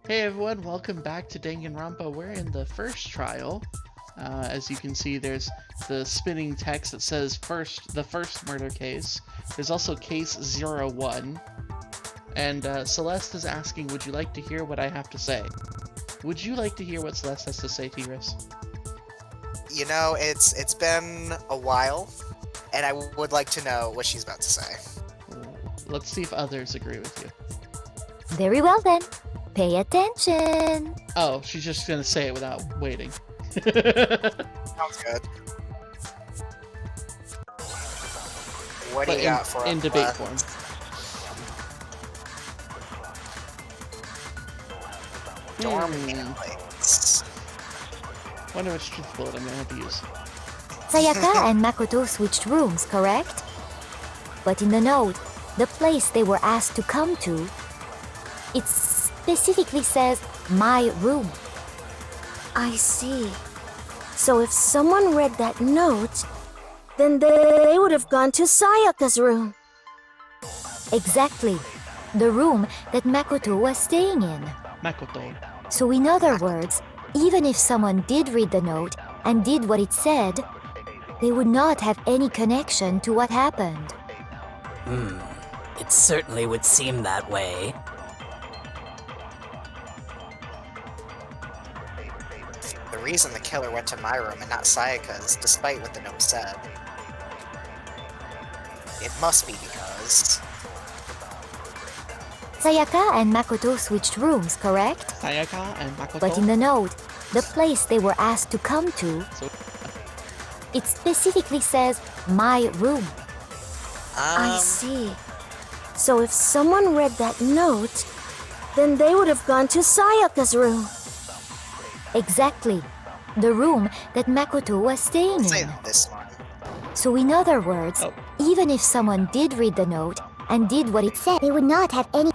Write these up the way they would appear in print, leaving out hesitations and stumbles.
Hey everyone, welcome back to Danganronpa. We're in the first trial. As you can see, there's the spinning text that says the first murder case. There's also case 01. And Celeste is asking, would you like to hear what I have to say? Would you like to hear what Celeste has to say, T-RIS? You know, it's been a while, and I would like to know what she's about to say. Let's see if others agree with you. Very well then. Pay attention. Oh, she's just gonna say it without waiting. Sounds good. What do you got for in us? debate form. Dorm templates. Wonder which truth bullet I'm gonna have to use. Sayaka and Makoto switched rooms, correct? But in the note, the place they were asked to come to, it specifically says, my room. I see. So if someone read that note, then they would have gone to Sayaka's room. Exactly. The room that Makoto was staying in. Makoto. So in other words, even if someone did read the note and did what it said, they would not have any connection to what happened. It certainly would seem that way. The reason the killer went to my room and not Sayaka's, despite what the note said. It must be because... Sayaka and Makoto switched rooms, correct? Sayaka and Makoto. But in the note, the place they were asked to come to, it specifically says, my room. I see. So if someone read that note, then they would have gone to Sayaka's room. Exactly. The room that Makoto was staying Say in. this one. So in other words, even if someone did read the note and did what it said, they would not have any...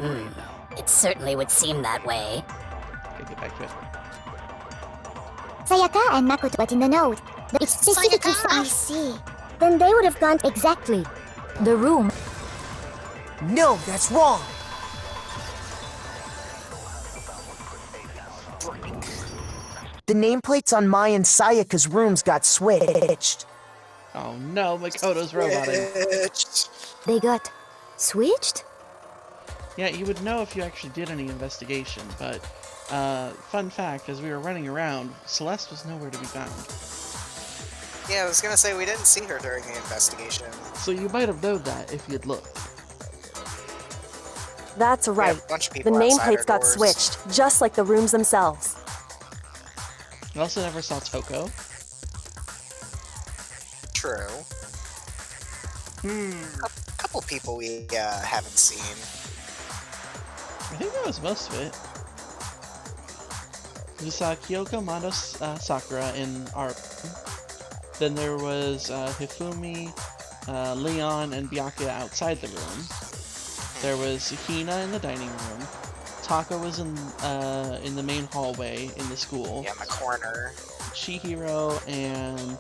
It certainly would seem that way. Okay, get back to it. Sayaka and Makoto, but in the note, it specifically says... I see. Then they would have gone... Exactly. The room... No, that's wrong! The nameplates on Mai and Sayaka's rooms got switched. Oh no, Makoto's roboting. They got... switched? Yeah, you would know if you actually did any investigation, but fun fact, as we were running around, Celeste was nowhere to be found. Yeah, I was gonna say we didn't see her during the investigation. So you might have known that if you'd looked. That's We have right. a bunch of The people outside our nameplates got doors. switched, just like the rooms themselves. I also never saw Toko. True. Couple people we haven't seen. I think that was most of it. We saw Kyoko, Mando, Sakura in our room. Then there was Hifumi, Leon, and Byakuya outside the room. There was Hina in the dining room. Taka was in the main hallway in the school. Yeah, in the corner. Chihiro and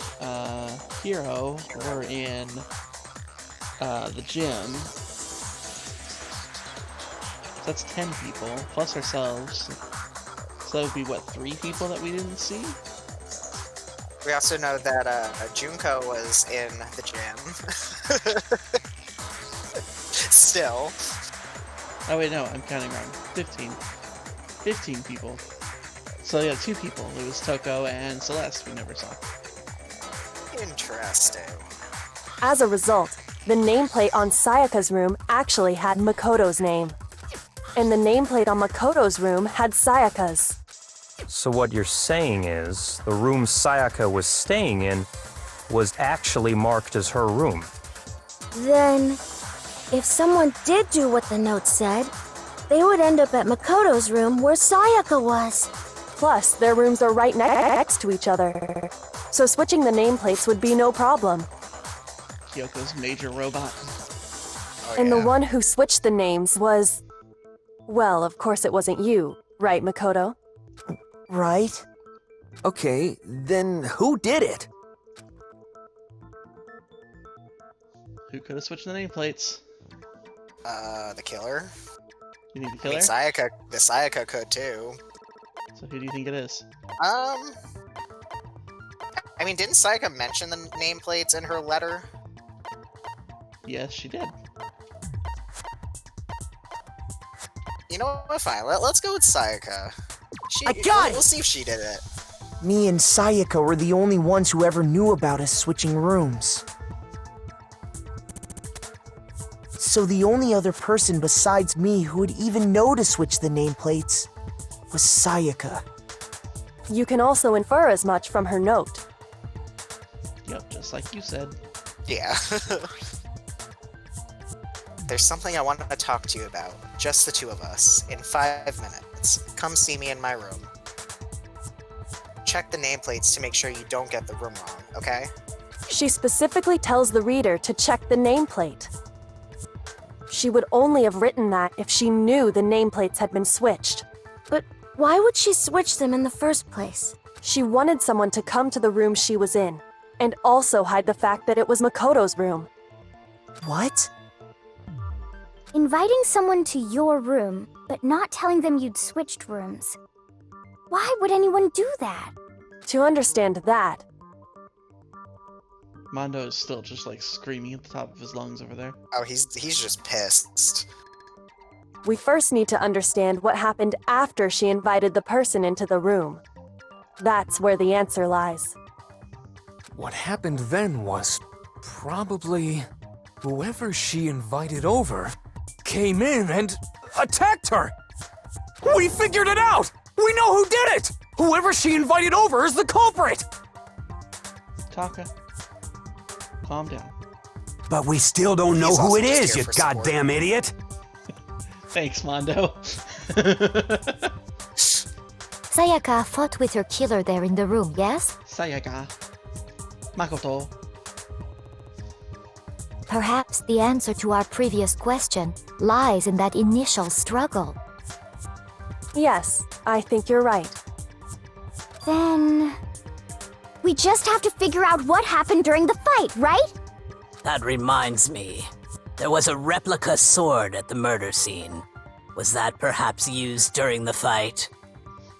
Hiro were in the gym. So that's 10 people, plus ourselves. So that would be, what, 3 people that we didn't see? We also know that Junko was in the gym. Still. Oh wait, no, I'm counting wrong. 15. 15 people. So yeah, 2 people. It was Toko and Celeste we never saw. Interesting. As a result, the nameplate on Sayaka's room actually had Makoto's name. And the nameplate on Makoto's room had Sayaka's. So what you're saying is, the room Sayaka was staying in was actually marked as her room. Then, if someone did do what the note said, they would end up at Makoto's room where Sayaka was. Plus, their rooms are right next to each other. So switching the nameplates would be no problem. Kyoko's major robot. Oh, And yeah. the one who switched the names was... Well, of course it wasn't you, right, Makoto? Right? Okay, then who did it? Who could have switched the nameplates? The killer? You think the I mean, killer? the Sayaka could too. So who do you think it is? I mean, didn't Sayaka mention the nameplates in her letter? Yes, she did. You know what? Fine. Let's go with Sayaka. I got it! We'll see if she did it. Me and Sayaka were the only ones who ever knew about us switching rooms. So the only other person besides me who would even know to switch the nameplates was Sayaka. You can also infer as much from her note. Yep, just like you said. Yeah. There's something I want to talk to you about. Just the two of us. In 5 minutes. Come see me in my room. Check the nameplates to make sure you don't get the room wrong, okay? She specifically tells the reader to check the nameplate. She would only have written that if she knew the nameplates had been switched. But why would she switch them in the first place? She wanted someone to come to the room she was in, and also hide the fact that it was Makoto's room. What? Inviting someone to your room, but not telling them you'd switched rooms. Why would anyone do that? To understand that, Mondo is still just like screaming at the top of his lungs over there. Oh, he's just pissed. we first need to understand what happened after she invited the person into the room. That's where the answer lies. What happened then was probably whoever she invited over came in and attacked her. We figured it out! We know who did it! Whoever she invited over is the culprit! Taka, calm down. But we still don't know He's who also it just is, here you for support. goddamn idiot! Thanks, Mondo. Sayaka fought with her killer there in the room, yes? Sayaka. Makoto. Perhaps the answer to our previous question lies in that initial struggle. Yes, I think you're right. Then... we just have to figure out what happened during the fight, right? That reminds me. There was a replica sword at the murder scene. Was that perhaps used during the fight?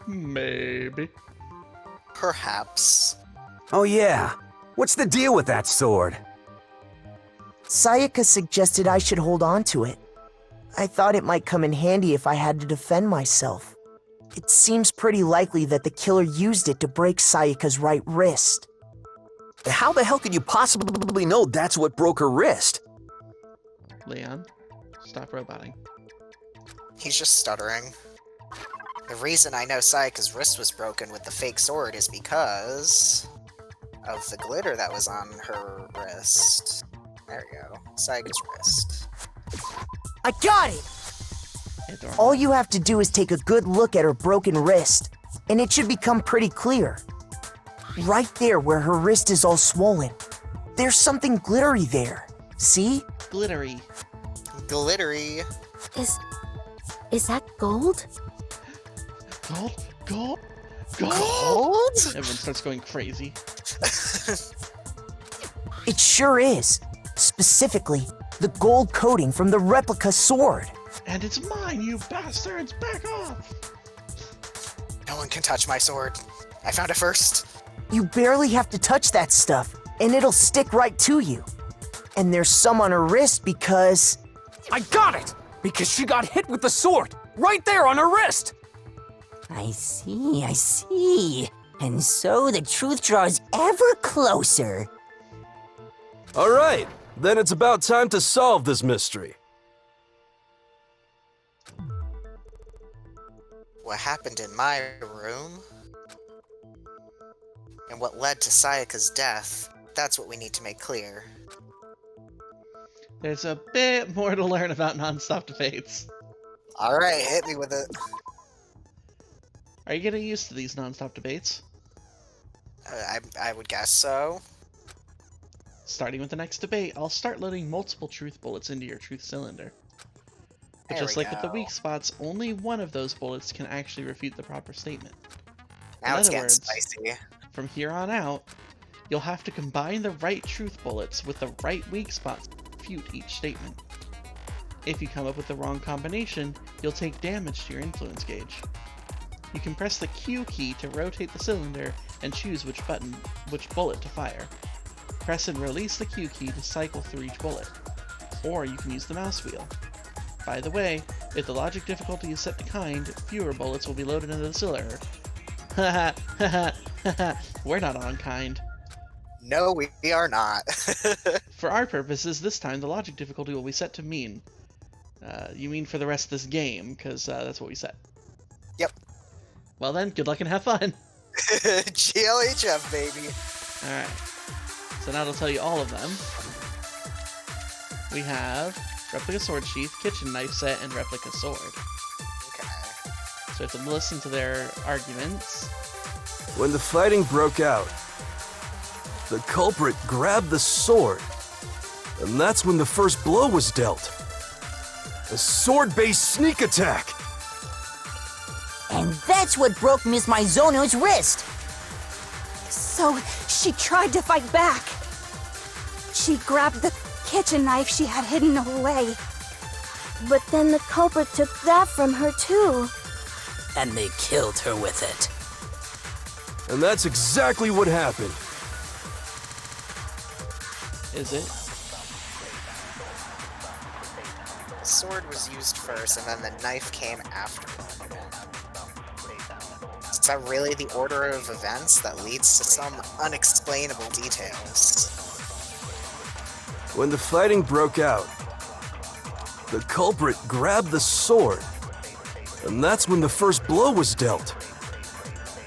Maybe. Perhaps. Oh yeah, what's the deal with that sword? Sayaka suggested I should hold on to it. I thought it might come in handy if I had to defend myself. It seems pretty likely that the killer used it to break Sayaka's right wrist. How the hell could you possibly know that's what broke her wrist? Leon, stop roboting. He's just stuttering. The reason I know Sayaka's wrist was broken with the fake sword is because of the glitter that was on her wrist. There we go. Sayaka's wrist. I got it! All you have to do is take a good look at her broken wrist, and it should become pretty clear. Right there where her wrist is all swollen. There's something glittery there. See? Glittery. Glittery. Is that gold? Gold? Gold? Gold? Everyone starts going crazy. It sure is. Specifically, the gold coating from the replica sword. And it's mine, you bastards! Back off! No one can touch my sword. I found it first. You barely have to touch that stuff, and it'll stick right to you. And there's some on her wrist because... I got it! Because she got hit with the sword! Right there on her wrist! I see. And so the truth draws ever closer. Alright, then it's about time to solve this mystery. What happened in my room? And what led to Sayaka's death? That's what we need to make clear. There's a bit more to learn about non-stop debates. Alright, hit me with it. Are you getting used to these non-stop debates? I would guess so. Starting with the next debate, I'll start loading multiple truth bullets into your truth cylinder. But There just we like with the go. weak spots, only one of those bullets can actually refute the proper statement. Now In it's other getting words, spicy. from here on out, you'll have to combine the right truth bullets with the right weak spots to refute each statement. If you come up with the wrong combination, you'll take damage to your influence gauge. You can press the Q key to rotate the cylinder and choose which bullet to fire. Press and release the Q key to cycle through each bullet. Or you can use the mouse wheel. By the way, if the logic difficulty is set to kind, fewer bullets will be loaded into the cylinder. Haha, haha, haha, we're not on kind. No, we are not. For our purposes, this time the logic difficulty will be set to mean. You mean for the rest of this game, because that's what we set. Yep. Well then, good luck and have fun. GLHF, baby. Alright. So now it'll tell you all of them. We have replica sword sheath, kitchen knife set, and replica sword. Okay. So you have to listen to their arguments. When the fighting broke out, the culprit grabbed the sword, and that's when the first blow was dealt. A sword-based sneak attack! And that's what broke Miss Maizono's wrist. So she tried to fight back. She grabbed the kitchen knife she had hidden away. But then the culprit took that from her too. And they killed her with it. And that's exactly what happened. Is it? The sword was used first, and then the knife came after. Is that really the order of events that leads to some unexplainable details? When the fighting broke out, the culprit grabbed the sword, and that's when the first blow was dealt.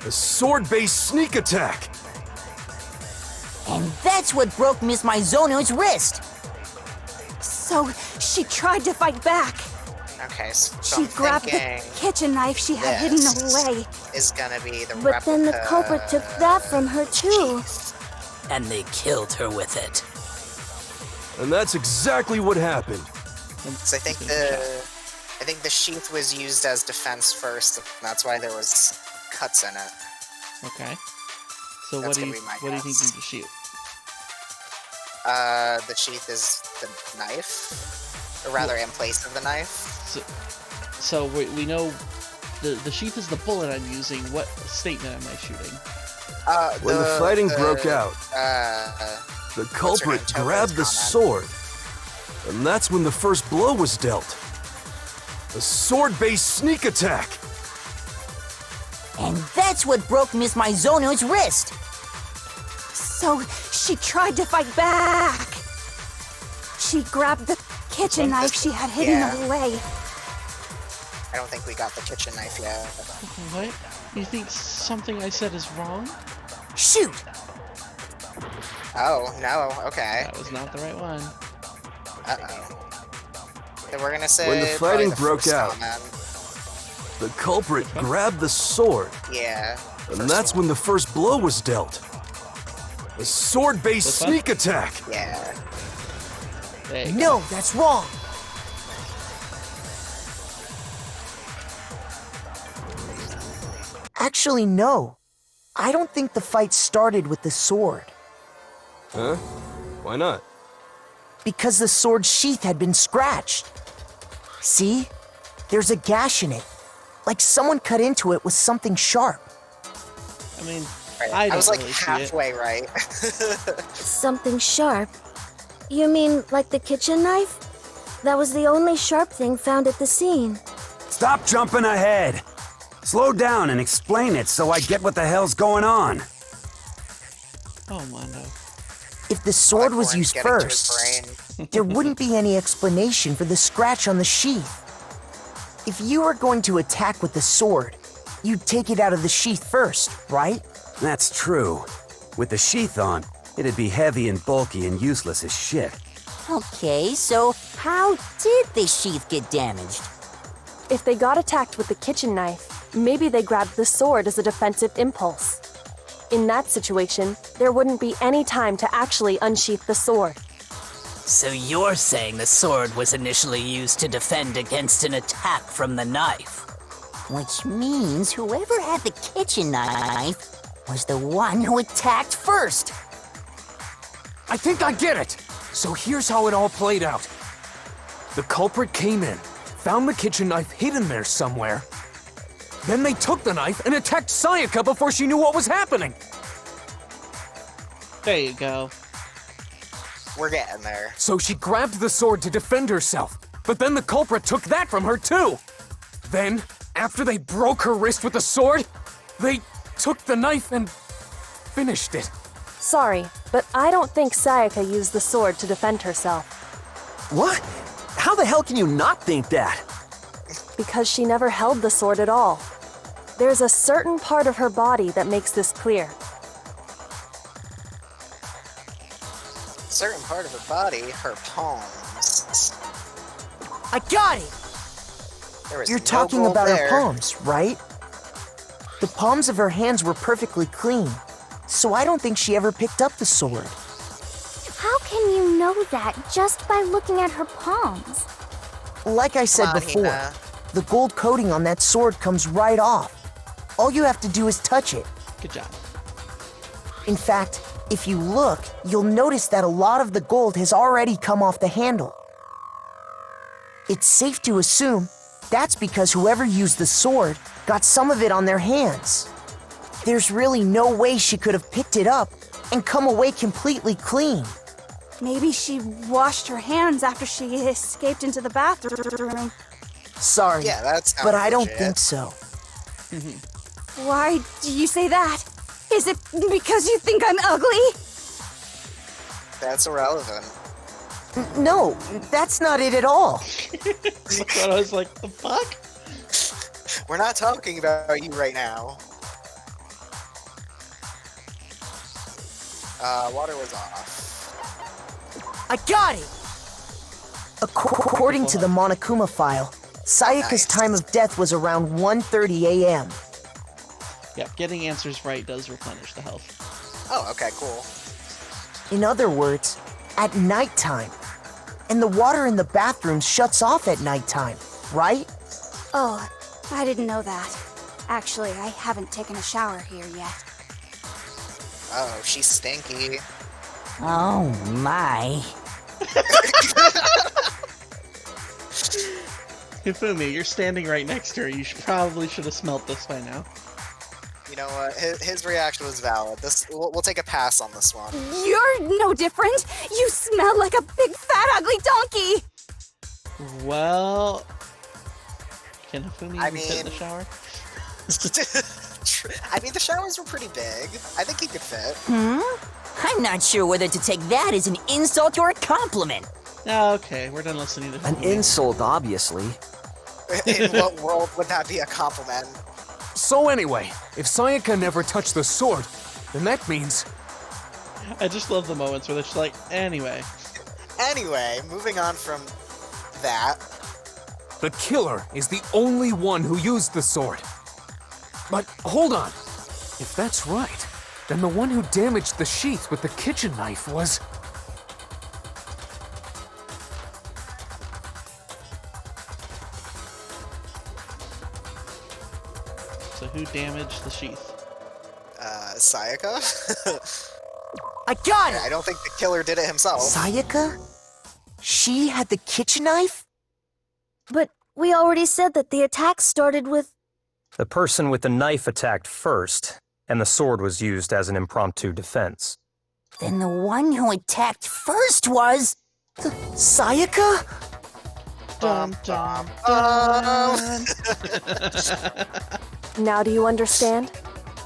A sword-based sneak attack! And that's what broke Miss Maizono's wrist. So she tried to fight back. Okay, so She I'm grabbed the thinking kitchen knife she had hidden this away. is gonna be the But then the replica culprit took that from her too. And they killed her with it. And that's exactly what happened. So I think the sheath was used as defense first, and that's why there was cuts in it. Okay. So That's what do gonna you be my think guess. you need to shoot? The sheath is the knife, or rather, in place of the knife. So we know the sheath is the bullet I'm using. What statement am I shooting? When the fighting broke out, the culprit grabbed the sword, and that's when the first blow was dealt. A sword-based sneak attack! And that's what broke Miss Maizono's wrist. So she tried to fight back. She grabbed the kitchen knife she had hidden away. I don't think we got the kitchen knife yet. What? You think something I said is wrong? Shoot! Oh, no, okay. That was not the right one. Uh-oh. Then we're gonna say When the fighting broke first out, comment. the culprit grabbed the sword, Yeah. and that's when the first blow was dealt. A sword-based What's that? sneak attack! Yeah. There you go. No, that's wrong. Actually, no. I don't think the fight started with the sword. Huh? Why not? Because the sword's sheath had been scratched. See? There's a gash in it. Like someone cut into it with something sharp. I mean, Right. I don't was like really see it. halfway right. Something sharp? You mean like the kitchen knife? That was the only sharp thing found at the scene. Stop jumping ahead. Slow down and explain it so I get what the hell's going on. Oh, Mondo. If the sword was Popcorn's used getting to his first, brain. there wouldn't be any explanation for the scratch on the sheath. If you were going to attack with the sword, you'd take it out of the sheath first, right? That's true. With the sheath on, it'd be heavy and bulky and useless as shit. Okay, so how did the sheath get damaged? If they got attacked with the kitchen knife, maybe they grabbed the sword as a defensive impulse. In that situation, there wouldn't be any time to actually unsheath the sword. So you're saying the sword was initially used to defend against an attack from the knife? Which means whoever had the kitchen knife was the one who attacked first. I think I get it. So here's how it all played out. The culprit came in, found the kitchen knife hidden there somewhere. Then they took the knife and attacked Sayaka before she knew what was happening. There you go. We're getting there. So she grabbed the sword to defend herself, but then the culprit took that from her too. Then, after they broke her wrist with the sword, they took the knife and finished it. Sorry, but I don't think Sayaka used the sword to defend herself. What? How the hell can you not think that? Because she never held the sword at all. There's a certain part of her body that makes this clear. Certain part of her body, her palms. I got it! There was You're no talking gold about there. her palms, right? The palms of her hands were perfectly clean, so I don't think she ever picked up the sword. How can you know that just by looking at her palms? Like I said Come on, before, Hina. the gold coating on that sword comes right off. All you have to do is touch it. Good job. In fact, if you look, you'll notice that a lot of the gold has already come off the handle. It's safe to assume that's because whoever used the sword got some of it on their hands. There's really no way she could have picked it up and come away completely clean. Maybe she washed her hands after she escaped into the bathroom. Sorry, Yeah, that's but I don't think so. Why do you say that? Is it because you think I'm ugly? That's irrelevant. No, that's not it at all. That's what I was like, the fuck? We're not talking about you right now. Water was off. I got it! According to the Monokuma file, Sayaka's time of death was around 1:30 a.m. Yeah, getting answers right does replenish the health. Oh, okay, cool. In other words, at nighttime. And the water in the bathroom shuts off at nighttime, right? Oh, I didn't know that. Actually, I haven't taken a shower here yet. Oh, she's stinky. Oh my. Hifumi, you're standing right next to her. You probably should have smelt this by now. You know what? His reaction was valid. We'll take a pass on this one. You're no different! You smell like a big fat ugly donkey! Well, can Hifumi I even fit in the mean- shower? I mean, the showers were pretty big. I think he could fit. I'm not sure whether to take that as an insult or a compliment. Oh, okay, we're done listening to An Hifumi. insult, obviously. In what world would that be a compliment? So anyway, if Sayaka never touched the sword, then that means... I just love the moments where they're just like, anyway. Anyway, moving on from that. the killer is the only one who used the sword. But hold on. If that's right, then the one who damaged the sheath with the kitchen knife was... So who damaged the sheath? Sayaka? I got it! I don't think the killer did it himself. Sayaka? She had the kitchen knife? But we already said that the attack started with... The person with the knife attacked first, and the sword was used as an impromptu defense. Then the one who attacked first was... Sayaka? Dun, dun, dun. Now do you understand?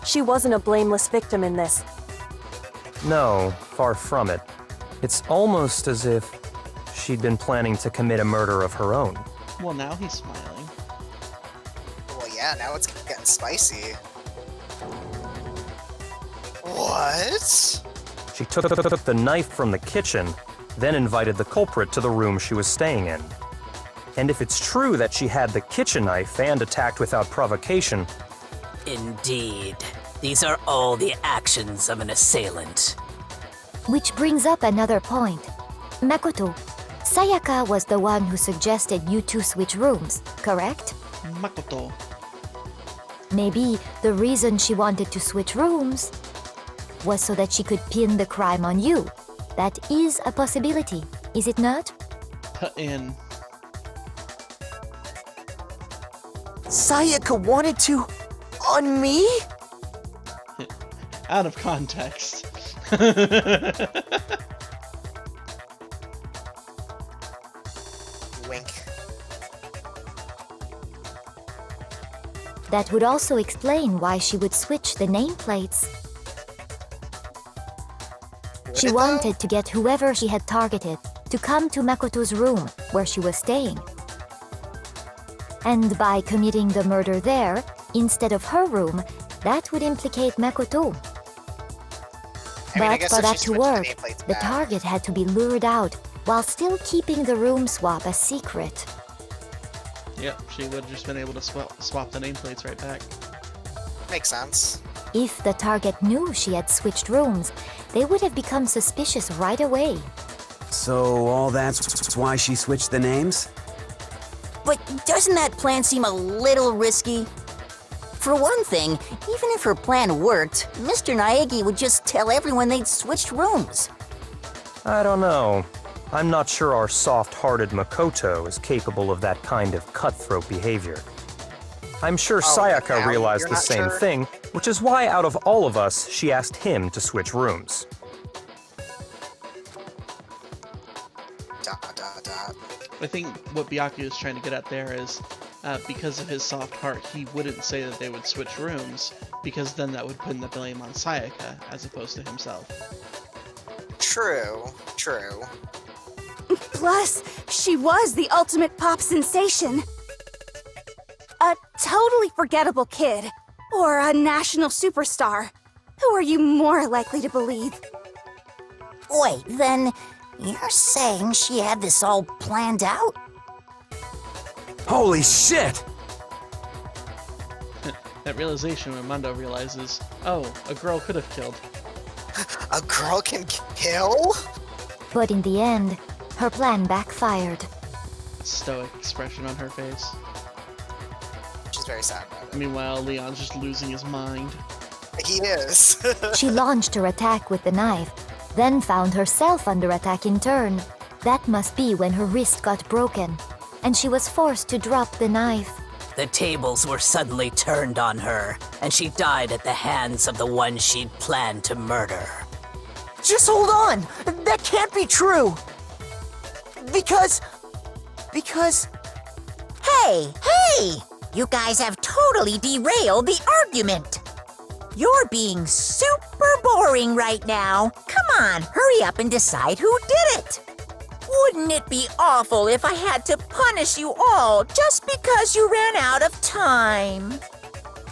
She wasn't a blameless victim in this. No, far from it. It's almost as if she'd been planning to commit a murder of her own. Well, now he's smiling. Well, yeah, now it's getting spicy. What? She took the knife from the kitchen, then invited the culprit to the room she was staying in. And if it's true that she had the kitchen knife and attacked without provocation... Indeed. These are all the actions of an assailant. Which brings up another point. Makoto, Sayaka was the one who suggested you two switch rooms, correct? Makoto. Maybe the reason she wanted to switch rooms was so that she could pin the crime on you. That is a possibility, is it not? Put in. Sayaka wanted to... on me? Out of context. Wink. That would also explain why she would switch the nameplates. She wanted to get whoever she had targeted to come to Makoto's room where she was staying. And by committing the murder there, instead of her room, that would implicate Makoto. But for that to work, the target had to be lured out while still keeping the room swap a secret. Yep, she would have just been able to swap the nameplates right back. Makes sense. If the target knew she had switched rooms, they would have become suspicious right away. So all that's why she switched the names? But doesn't that plan seem a little risky? For one thing, even if her plan worked, Mr. Naegi would just tell everyone they'd switched rooms. I don't know. I'm not sure our soft-hearted Makoto is capable of that kind of cutthroat behavior. I'm sure Sayaka realized the same thing, which is why out of all of us, she asked him to switch rooms. I think what Byaku is trying to get at there is, because of his soft heart, he wouldn't say that they would switch rooms, because then that would put the blame on Sayaka, as opposed to himself. True, true. Plus, she was the ultimate pop sensation. A totally forgettable kid, or a national superstar. Who are you more likely to believe? Wait, then you're saying she had this all planned out? Holy shit! That realization when Mondo realizes, oh, a girl could have killed. A girl can kill? But in the end, her plan backfired. Stoic expression on her face. She's very sad about it. Meanwhile, Leon's just losing his mind. He is. She launched her attack with the knife, then found herself under attack in turn. That must be when her wrist got broken, and she was forced to drop the knife. The tables were suddenly turned on her, and she died at the hands of the one she'd planned to murder. Just hold on! That can't be true! Because... Hey! You guys have totally derailed the argument! You're being super boring right now. Come on, hurry up and decide who did it! Wouldn't it be awful if I had to punish you all just because you ran out of time?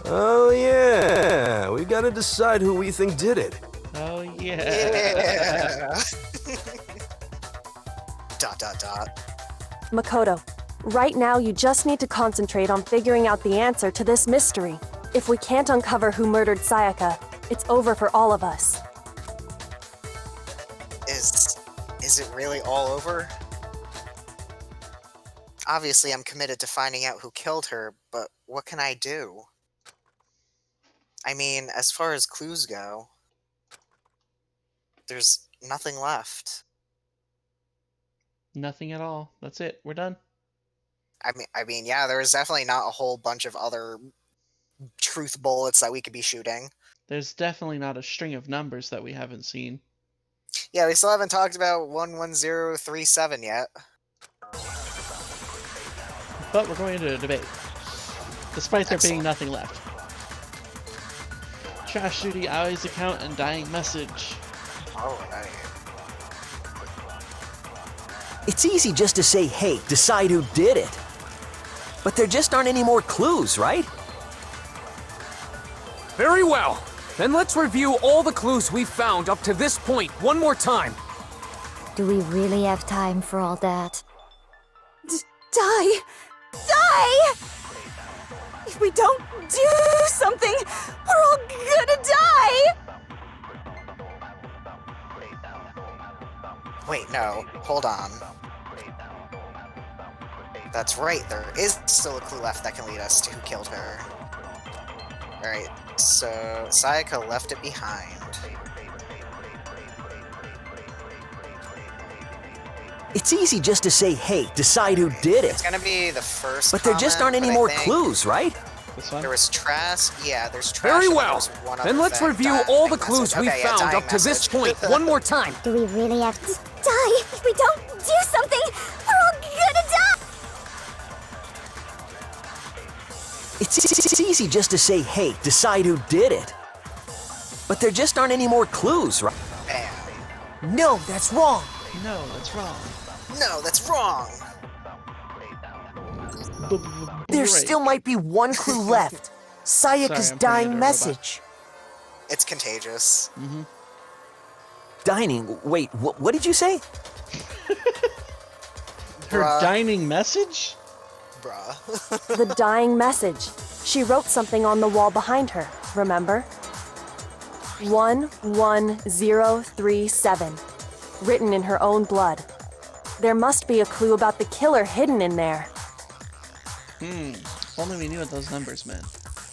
Oh yeah, we gotta decide who we think did it. Oh yeah. Yeah. ... Makoto, right now you just need to concentrate on figuring out the answer to this mystery. If we can't uncover who murdered Sayaka, it's over for all of us. Is it really all over? Obviously, I'm committed to finding out who killed her, but what can I do? I mean, as far as clues go, there's nothing left. Nothing at all. That's it. We're done. I mean, yeah, there is definitely not a whole bunch of other truth bullets that we could be shooting. There's definitely not a string of numbers that we haven't seen. Yeah, we still haven't talked about 11037 yet. But we're going into a debate. Despite there being nothing left. Trash Duty, Aoi's account, and dying message. Alright. It's easy just to say, hey, decide who did it. But there just aren't any more clues, right? Very well. Then let's review all the clues we've found up to this point one more time. Do we really have time for all that? Die! If we don't do something, we're all gonna die! Wait, no. Hold on. That's right, there is still a clue left that can lead us to who killed her. Alright, so Sayaka left it behind. It's easy just to say, hey, decide who did it. It's gonna be the first But there just aren't any more clues, right? This one? There was trash. Yeah, there's trash. Very and well. there's one Then other let's thing. review all the Dying clues message. we've Okay, yeah, found dying up to this message. point one more time. Do we really have to die? If we don't do something, we're all gonna die! It's easy just to say, hey, decide who did it. But there just aren't any more clues, right? Bam. No, that's wrong. No, that's wrong. No, that's wrong. There Right. still might be one clue left. Sayaka's Sorry, I'm turning dying into a message. It's contagious. Dining. Wait, what did you say? Her Bruh. dining message? Bruh. The dying message. She wrote something on the wall behind her, remember? 11037. Written in her own blood. There must be a clue about the killer hidden in there. If only we knew what those numbers meant.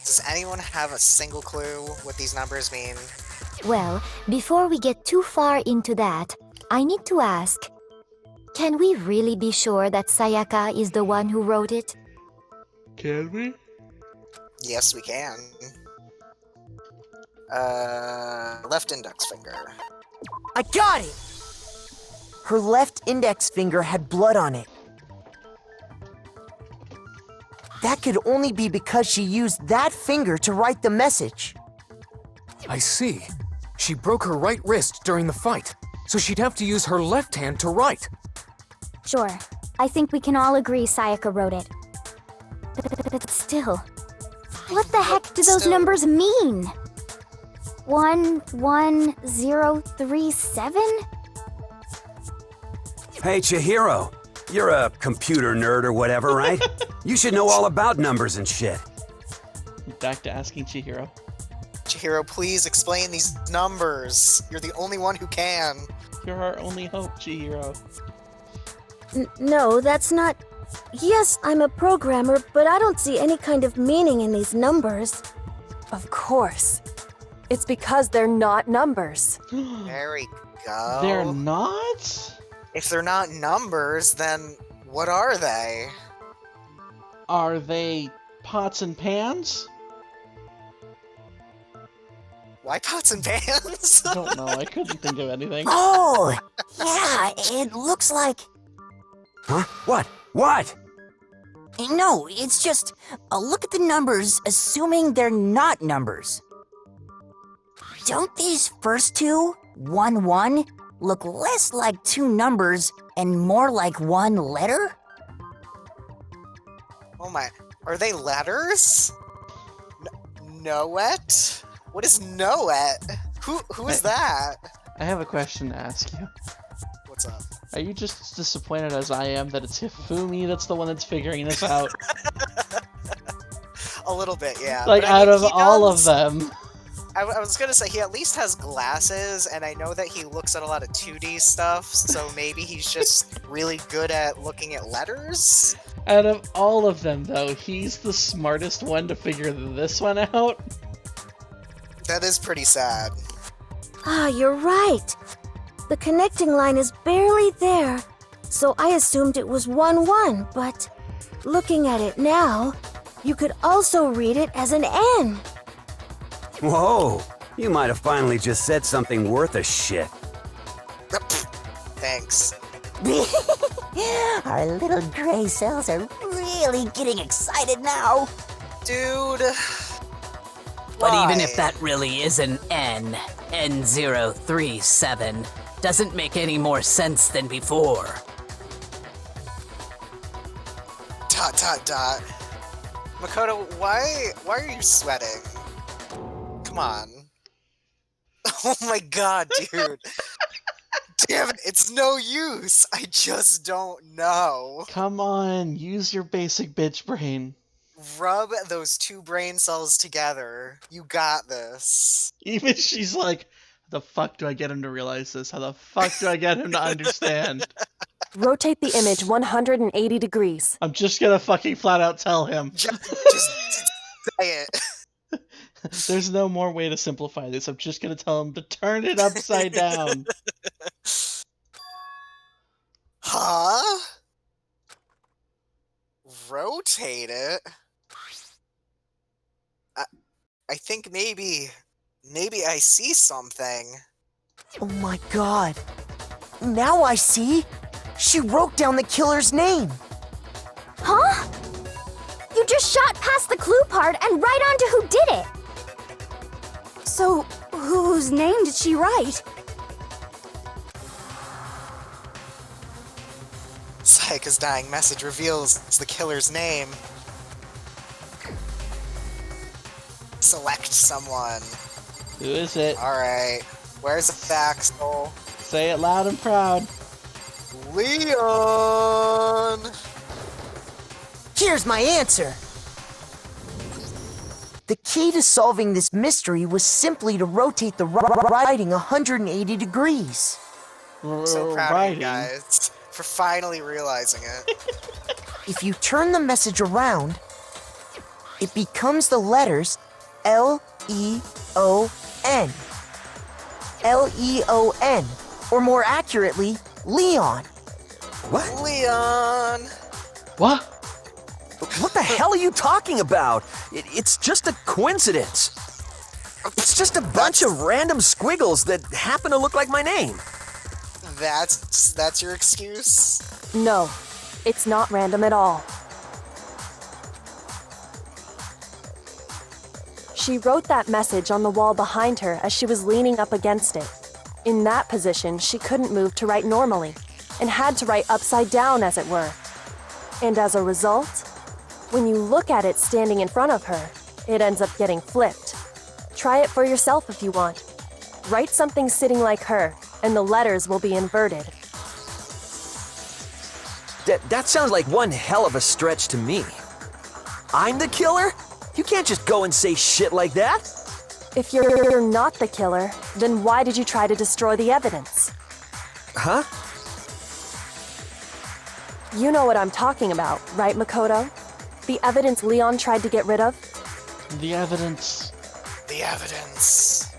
Does anyone have a single clue what these numbers mean? Well, before we get too far into that, I need to ask, can we really be sure that Sayaka is the one who wrote it? Can we? Yes, we can. Left index finger. I got it! Her left index finger had blood on it. That could only be because she used that finger to write the message. I see. She broke her right wrist during the fight, so she'd have to use her left hand to write. Sure. I think we can all agree Sayaka wrote it. But still, what the heck do those numbers mean? 11037? Hey, Chihiro. You're a computer nerd or whatever, right? You should know all about numbers and shit. Back to asking Chihiro. Chihiro, please explain these numbers. You're the only one who can. You're our only hope, Chihiro. No, that's not... Yes, I'm a programmer, but I don't see any kind of meaning in these numbers. Of course. It's because they're not numbers. There we go. They're not? If they're not numbers, then what are they? Are they pots and pans? Why pots and pans? I don't know. I couldn't think of anything. Oh, yeah, it looks like... Huh? What? What? No, it's just, look at the numbers, assuming they're not numbers. Don't these first two, 1-1, look less like two numbers and more like one letter? Oh my, are they letters? Noet? What is Noet? Who is that? I have a question to ask you. What's up? Are you just as disappointed as I am that it's Hifumi that's the one that's figuring this out? A little bit, yeah. Like, But I out mean, of he all does- of them. I was gonna say, he at least has glasses, and I know that he looks at a lot of 2D stuff, so maybe he's just really good at looking at letters? Out of all of them, though, he's the smartest one to figure this one out. That is pretty sad. Ah, you're right. The connecting line is barely there, so I assumed it was 1-1, but looking at it now, you could also read it as an N. Whoa, you might have finally just said something worth a shit. Thanks. Our little gray cells are really getting excited now. Dude. But even why? if that really is an N, N037, doesn't make any more sense than before. Dot dot dot. Makoto, why are you sweating? Come on. Oh my god, dude. Damn it, it's no use. I just don't know. Come on, use your basic bitch brain. Rub those two brain cells together. You got this. Even she's like, how the fuck do I get him to realize this? How the fuck do I get him to understand? Rotate the image 180 degrees. I'm just gonna fucking flat out tell him. Just say it. There's no more way to simplify this. I'm just gonna tell him to turn it upside down. Huh? Rotate it? I think maybe I see something. Oh my god. Now I see. She wrote down the killer's name. Huh? You just shot past the clue part and right onto who did it. So, whose name did she write? Sayaka's dying message reveals the killer's name. Select someone. Who is it? Alright. Where's the Axel? Say it loud and proud. Leon! Here's my answer. The key to solving this mystery was simply to rotate the writing 180 degrees. So proud of you guys for finally realizing it. If you turn the message around, it becomes the letters L-E-O-N. L-E-O-N, or more accurately, Leon. What? Leon! What? What the hell are you talking about? It's just a coincidence. It's just a bunch of random squiggles that happen to look like my name. That's your excuse? No, it's not random at all. She wrote that message on the wall behind her as she was leaning up against it. In that position, she couldn't move to write normally, and had to write upside down, as it were. And as a result, when you look at it standing in front of her, it ends up getting flipped. Try it for yourself if you want. Write something sitting like her, and the letters will be inverted. That sounds like one hell of a stretch to me. I'm the killer? You can't just go and say shit like that. If you're not the killer, then why did you try to destroy the evidence? Huh? You know what I'm talking about, right, Makoto? The evidence Leon tried to get rid of? The evidence. The evidence.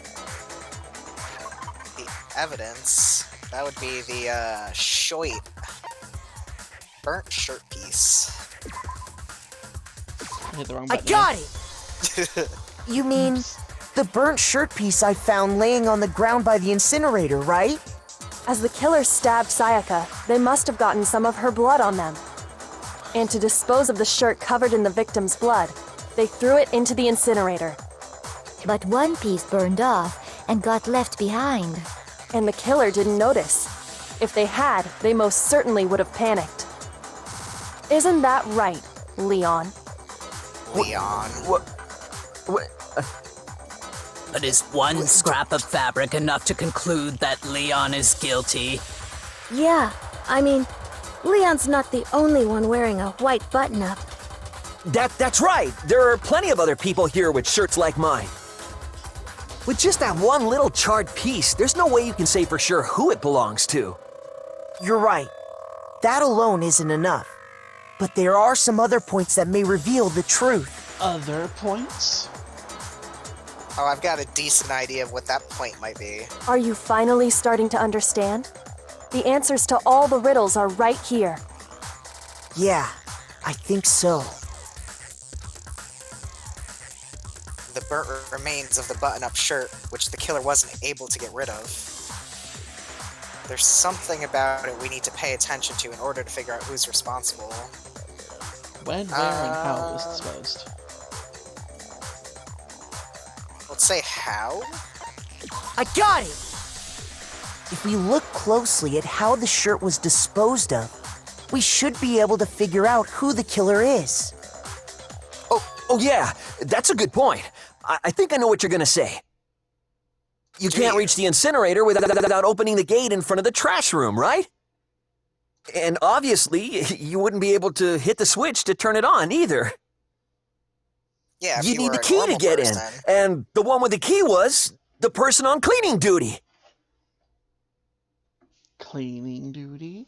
The evidence? That would be the, burnt shirt piece. I hit the wrong I button. got it! You mean the burnt shirt piece I found laying on the ground by the incinerator, right? As the killer stabbed Sayaka, they must have gotten some of her blood on them. And to dispose of the shirt covered in the victim's blood, they threw it into the incinerator. But one piece burned off and got left behind. And the killer didn't notice. If they had, they most certainly would have panicked. Isn't that right, Leon? Leon. What? But is one scrap of fabric enough to conclude that Leon is guilty? Yeah, I mean, Leon's not the only one wearing a white button-up. That's right. There are plenty of other people here with shirts like mine. With just that one little charred piece, there's no way you can say for sure who it belongs to. You're right. That alone isn't enough. But there are some other points that may reveal the truth. Other points? Oh, I've got a decent idea of what that point might be. Are you finally starting to understand? The answers to all the riddles are right here. Yeah, I think so. The burnt remains of the button-up shirt, which the killer wasn't able to get rid of. There's something about it we need to pay attention to in order to figure out who's responsible. When, where, and how it was disposed. Let's say how? I got it! If we look closely at how the shirt was disposed of, we should be able to figure out who the killer is. Oh yeah, that's a good point. I think I know what you're gonna say. You can't reach the incinerator without opening the gate in front of the trash room, right? And obviously, you wouldn't be able to hit the switch to turn it on either. Yeah, if You you need were the a key to normal get person. in, and the one with the key was the person on cleaning duty. Cleaning duty?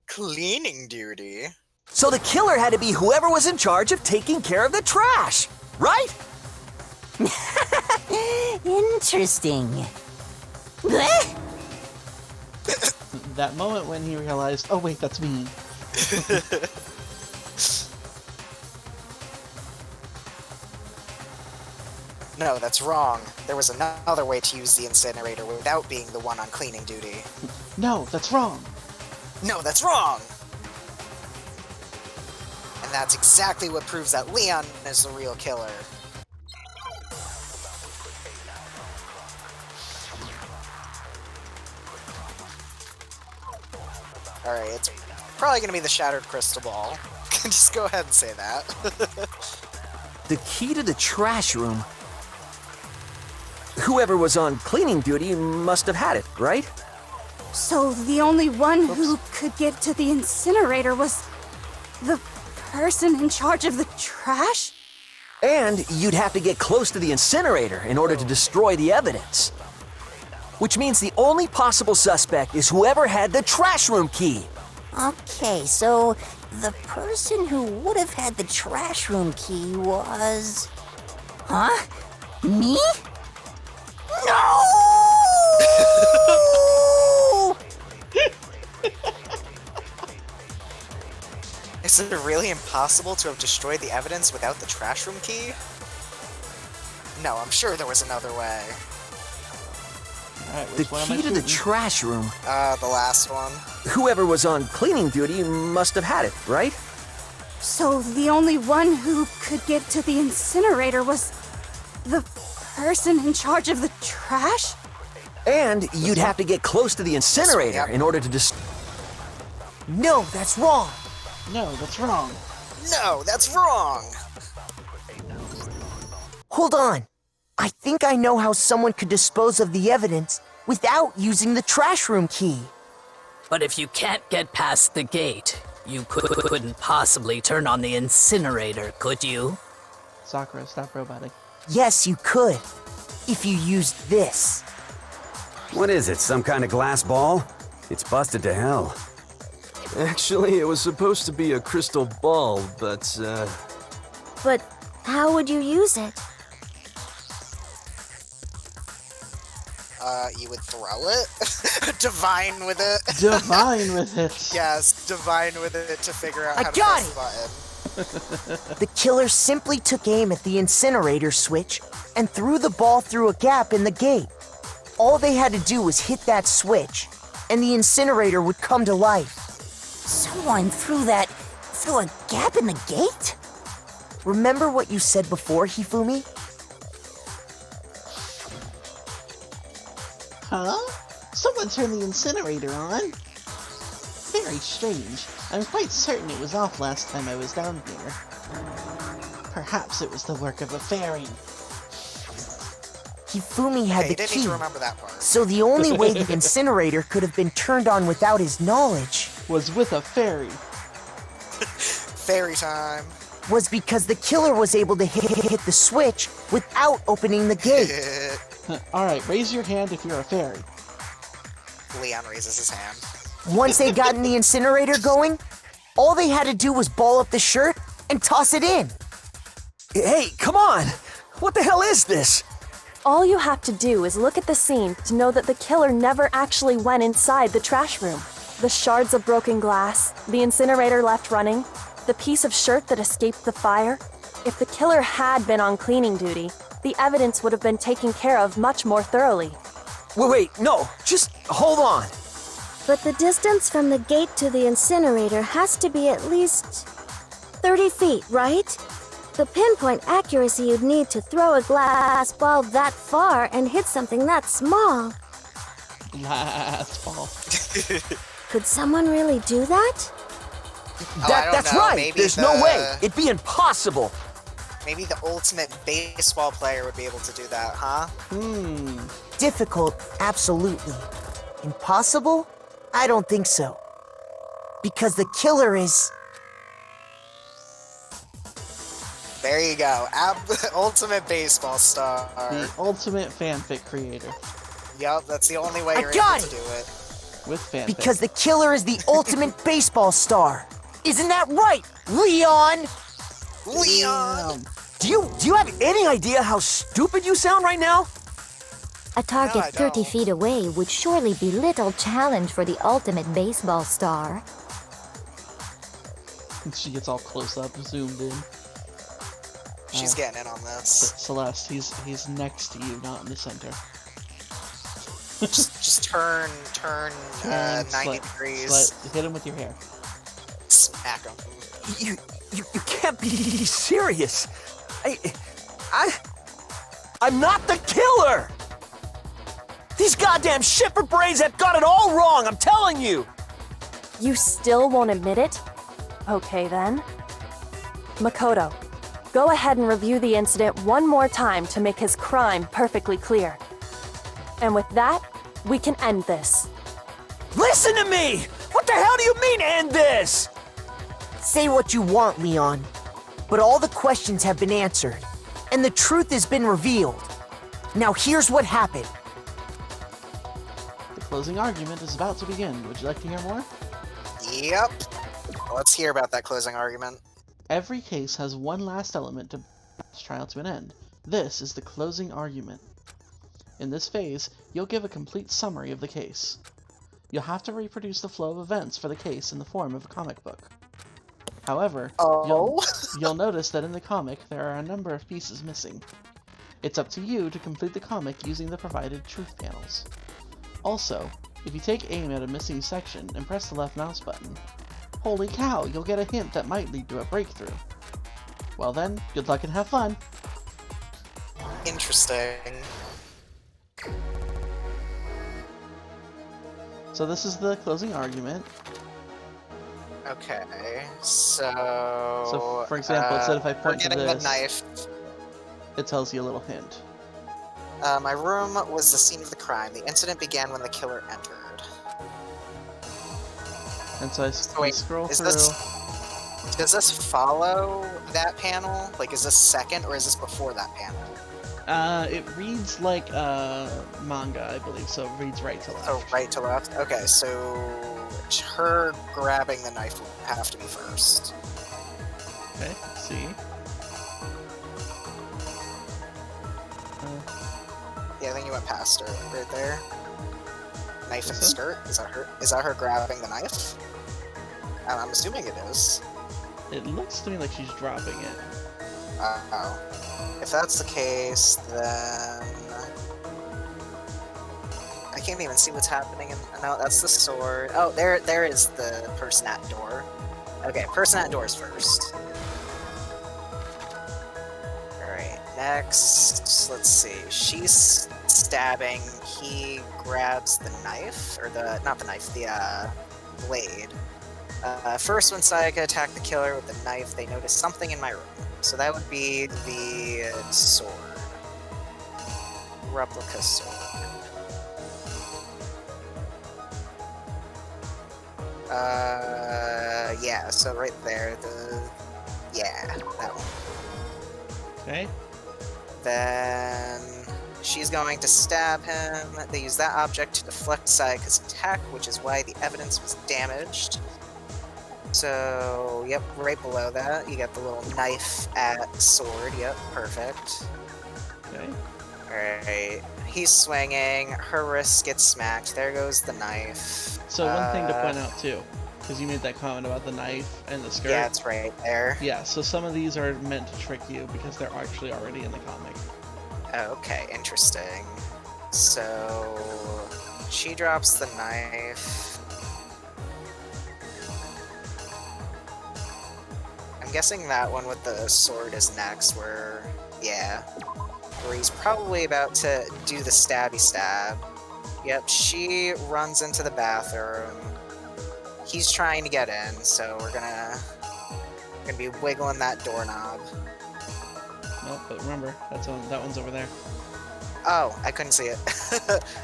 Cleaning duty? So the killer had to be whoever was in charge of taking care of the trash, right? Interesting. That moment when he realized, oh wait, that's me. No, that's wrong. There was another way to use the incinerator without being the one on cleaning duty. No, that's wrong. No, that's wrong! And that's exactly what proves that Leon is the real killer. Alright, it's probably gonna be the Shattered Crystal Ball. Just go ahead and say that. The key to the trash room. Whoever was on cleaning duty must have had it, right? So the only one who could get to the incinerator was the person in charge of the trash? And you'd have to get close to the incinerator in order to destroy the evidence. Which means the only possible suspect is whoever had the trash room key. Okay, so the person who would have had the trash room key was... Huh? Me? No! Is it really impossible to have destroyed the evidence without the trash room key? No, I'm sure there was another way. Alright, The key to the trash room. The last one. Whoever was on cleaning duty must have had it, right? So the only one who could get to the incinerator was the person in charge of the trash? And you'd have to get close to the incinerator in order to No, that's wrong. No, that's wrong. No, that's wrong! Hold on. I think I know how someone could dispose of the evidence without using the trash room key. But if you can't get past the gate, you couldn't possibly turn on the incinerator, could you? Sakura, stop roboting. Yes, you could. If you used this. What is it, some kind of glass ball? It's busted to hell. Actually, it was supposed to be a crystal ball, but, But how would you use it? You would throw it? Divine with it? Divine with it! Yes, divine with it to figure out I how to got press the button. The killer simply took aim at the incinerator switch and threw the ball through a gap in the gate. All they had to do was hit that switch, and the incinerator would come to life. Someone threw a gap in the gate? Remember what you said before, Hifumi? Huh? Someone turned the incinerator on? Very strange. I'm quite certain it was off last time I was down here. Perhaps it was the work of a fairy. Hifumi had Hey, the you didn't key, need to remember that part. so the only way the incinerator could have been turned on without his knowledge Was with a fairy. Fairy time. was because the killer was able to hit the switch without opening the gate. Alright, raise your hand if you're a fairy. Leon raises his hand. Once they got in the incinerator going, all they had to do was ball up the shirt and toss it in. Hey, come on! What the hell is this? All you have to do is look at the scene to know that the killer never actually went inside the trash room. The shards of broken glass, the incinerator left running, the piece of shirt that escaped the fire. If the killer had been on cleaning duty, the evidence would have been taken care of much more thoroughly. Wait, no, just hold on. But the distance from the gate to the incinerator has to be at least 30 feet, right? The pinpoint accuracy you'd need to throw a glass ball that far and hit something that small. Glass ball. Could someone really do that? That's know, right! maybe There's no way! It'd be impossible! Maybe the ultimate baseball player would be able to do that, huh? Difficult, absolutely. Impossible? I don't think so. Because the killer is... There you go. Ultimate baseball star. The ultimate fanfic creator. Yup, that's the only way I you're got able to do it. With fanfic. Because the killer is the ultimate baseball star. Isn't that right, Leon? Leon! Do you have any idea how stupid you sound right now? A target No, I 30 don't. feet away would surely be little challenge for the ultimate baseball star. She gets all close up, zoomed in. she's getting in on this. Celeste, he's next to you, not in the center. just turn 90 degrees. Hit him with your hair. Smack him. You can't be serious. I'm not the killer! These goddamn shipper brains have got it all wrong, I'm telling you! You still won't admit it? Okay then. Makoto, go ahead and review the incident one more time to make his crime perfectly clear. And with that, we can end this. Listen to me! What the hell do you mean, end this? Say what you want, Leon, but all the questions have been answered, and the truth has been revealed. Now here's what happened. The closing argument is about to begin. Would you like to hear more? Yep. Let's hear about that closing argument. Every case has one last element to bring this trial to an end. This is the closing argument. In this phase, you'll give a complete summary of the case. You'll have to reproduce the flow of events for the case in the form of a comic book. However, you'll notice that in the comic there are a number of pieces missing. It's up to you to complete the comic using the provided truth panels. Also, if you take aim at a missing section and press the left mouse button, holy cow, you'll get a hint that might lead to a breakthrough. Well then, good luck and have fun! Interesting. So this is the closing argument. Okay, so for example, it said if I point to this, the knife. It tells you a little hint. My room was the scene of the crime. The incident began when the killer entered. And so I scroll through. Does this follow that panel? Like, is this second, or is this before that panel? It reads like manga, I believe, so it reads right to left. Oh, right to left? Okay, so her grabbing the knife would have to be first. Okay, let's see. Yeah, I think you went past her right there. Knife in the skirt? Is that her? Is that her grabbing the knife? I'm assuming it is. It looks to me like she's dropping it. Oh. If that's the case, then I can't even see what's happening. No, that's the sword. Oh, there is the person at door. Okay, person at doors first. Alright, next, let's see. She's stabbing, he grabs the knife, or not the knife, the blade. First, when Sayaka attacked the killer with the knife, they noticed something in my room. So that would be the sword. Replica sword. Yeah, so right there, yeah, that one. Okay. Then she's going to stab him. They use that object to deflect Sayaka's attack, which is why the evidence was damaged. So, yep, right below that, you got the little knife at sword. Yep, perfect. Okay. Alright, he's swinging, her wrist gets smacked, there goes the knife. So one thing to point out too, because you made that comment about the knife and the skirt. Yeah, it's right there. Yeah, so some of these are meant to trick you because they're actually already in the comic. Okay, interesting. So, she drops the knife. I'm guessing that one with the sword is next, where he's probably about to do the stabby stab. Yep, she runs into the bathroom. He's trying to get in, so we're gonna be wiggling that doorknob. Nope, but remember, that one's over there. Oh, I couldn't see it.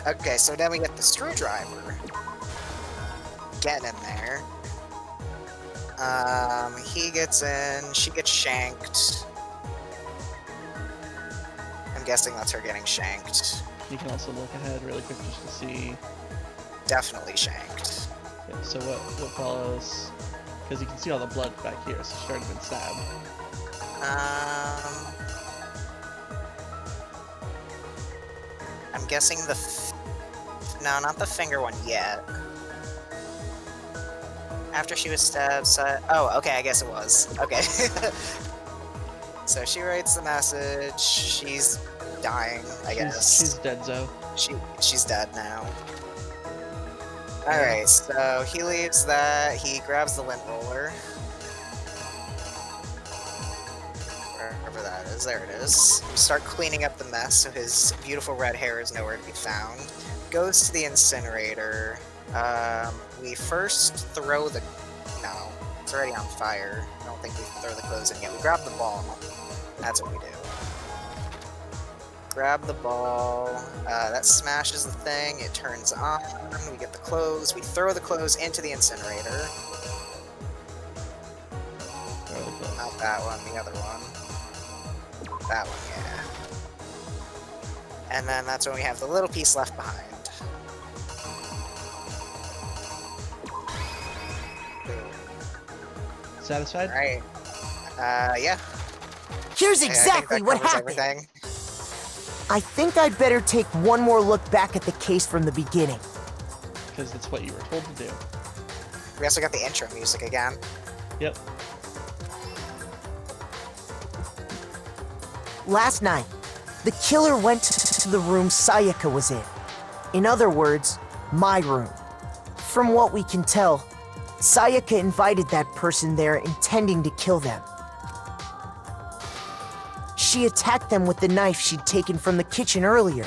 Okay, so then we get the screwdriver. Getting in there. He gets in, she gets shanked. I'm guessing that's her getting shanked. You can also look ahead really quick just to see. Definitely shanked. Okay, so what follows? Because you can see all the blood back here, so she's already been stabbed. I'm guessing no, not the finger one yet. After she was stabbed, oh, okay, I guess it was. Okay. So she writes the message. She's dying, I guess. She's dead, Zoe. She's dead now. Alright, so he leaves that. He grabs the lint roller. Wherever that is. There it is. We start cleaning up the mess so his beautiful red hair is nowhere to be found. Goes to the incinerator. We first throw the... No, it's already on fire. I don't think we throw the clothes in yet. We grab the ball. That's what we do. Grab the ball. That smashes the thing. It turns on. We get the clothes. We throw the clothes into the incinerator. Not that one, the other one. That one, yeah. And then that's when we have the little piece left behind. Satisfied? Alright. Yeah. Here's exactly what happened. Everything. I think I'd better take one more look back at the case from the beginning. Because that's what you were told to do. We also got the intro music again. Yep. Last night, the killer went to the room Sayaka was in. In other words, my room. From what we can tell, Sayaka invited that person there intending to kill them. She attacked them with the knife she'd taken from the kitchen earlier.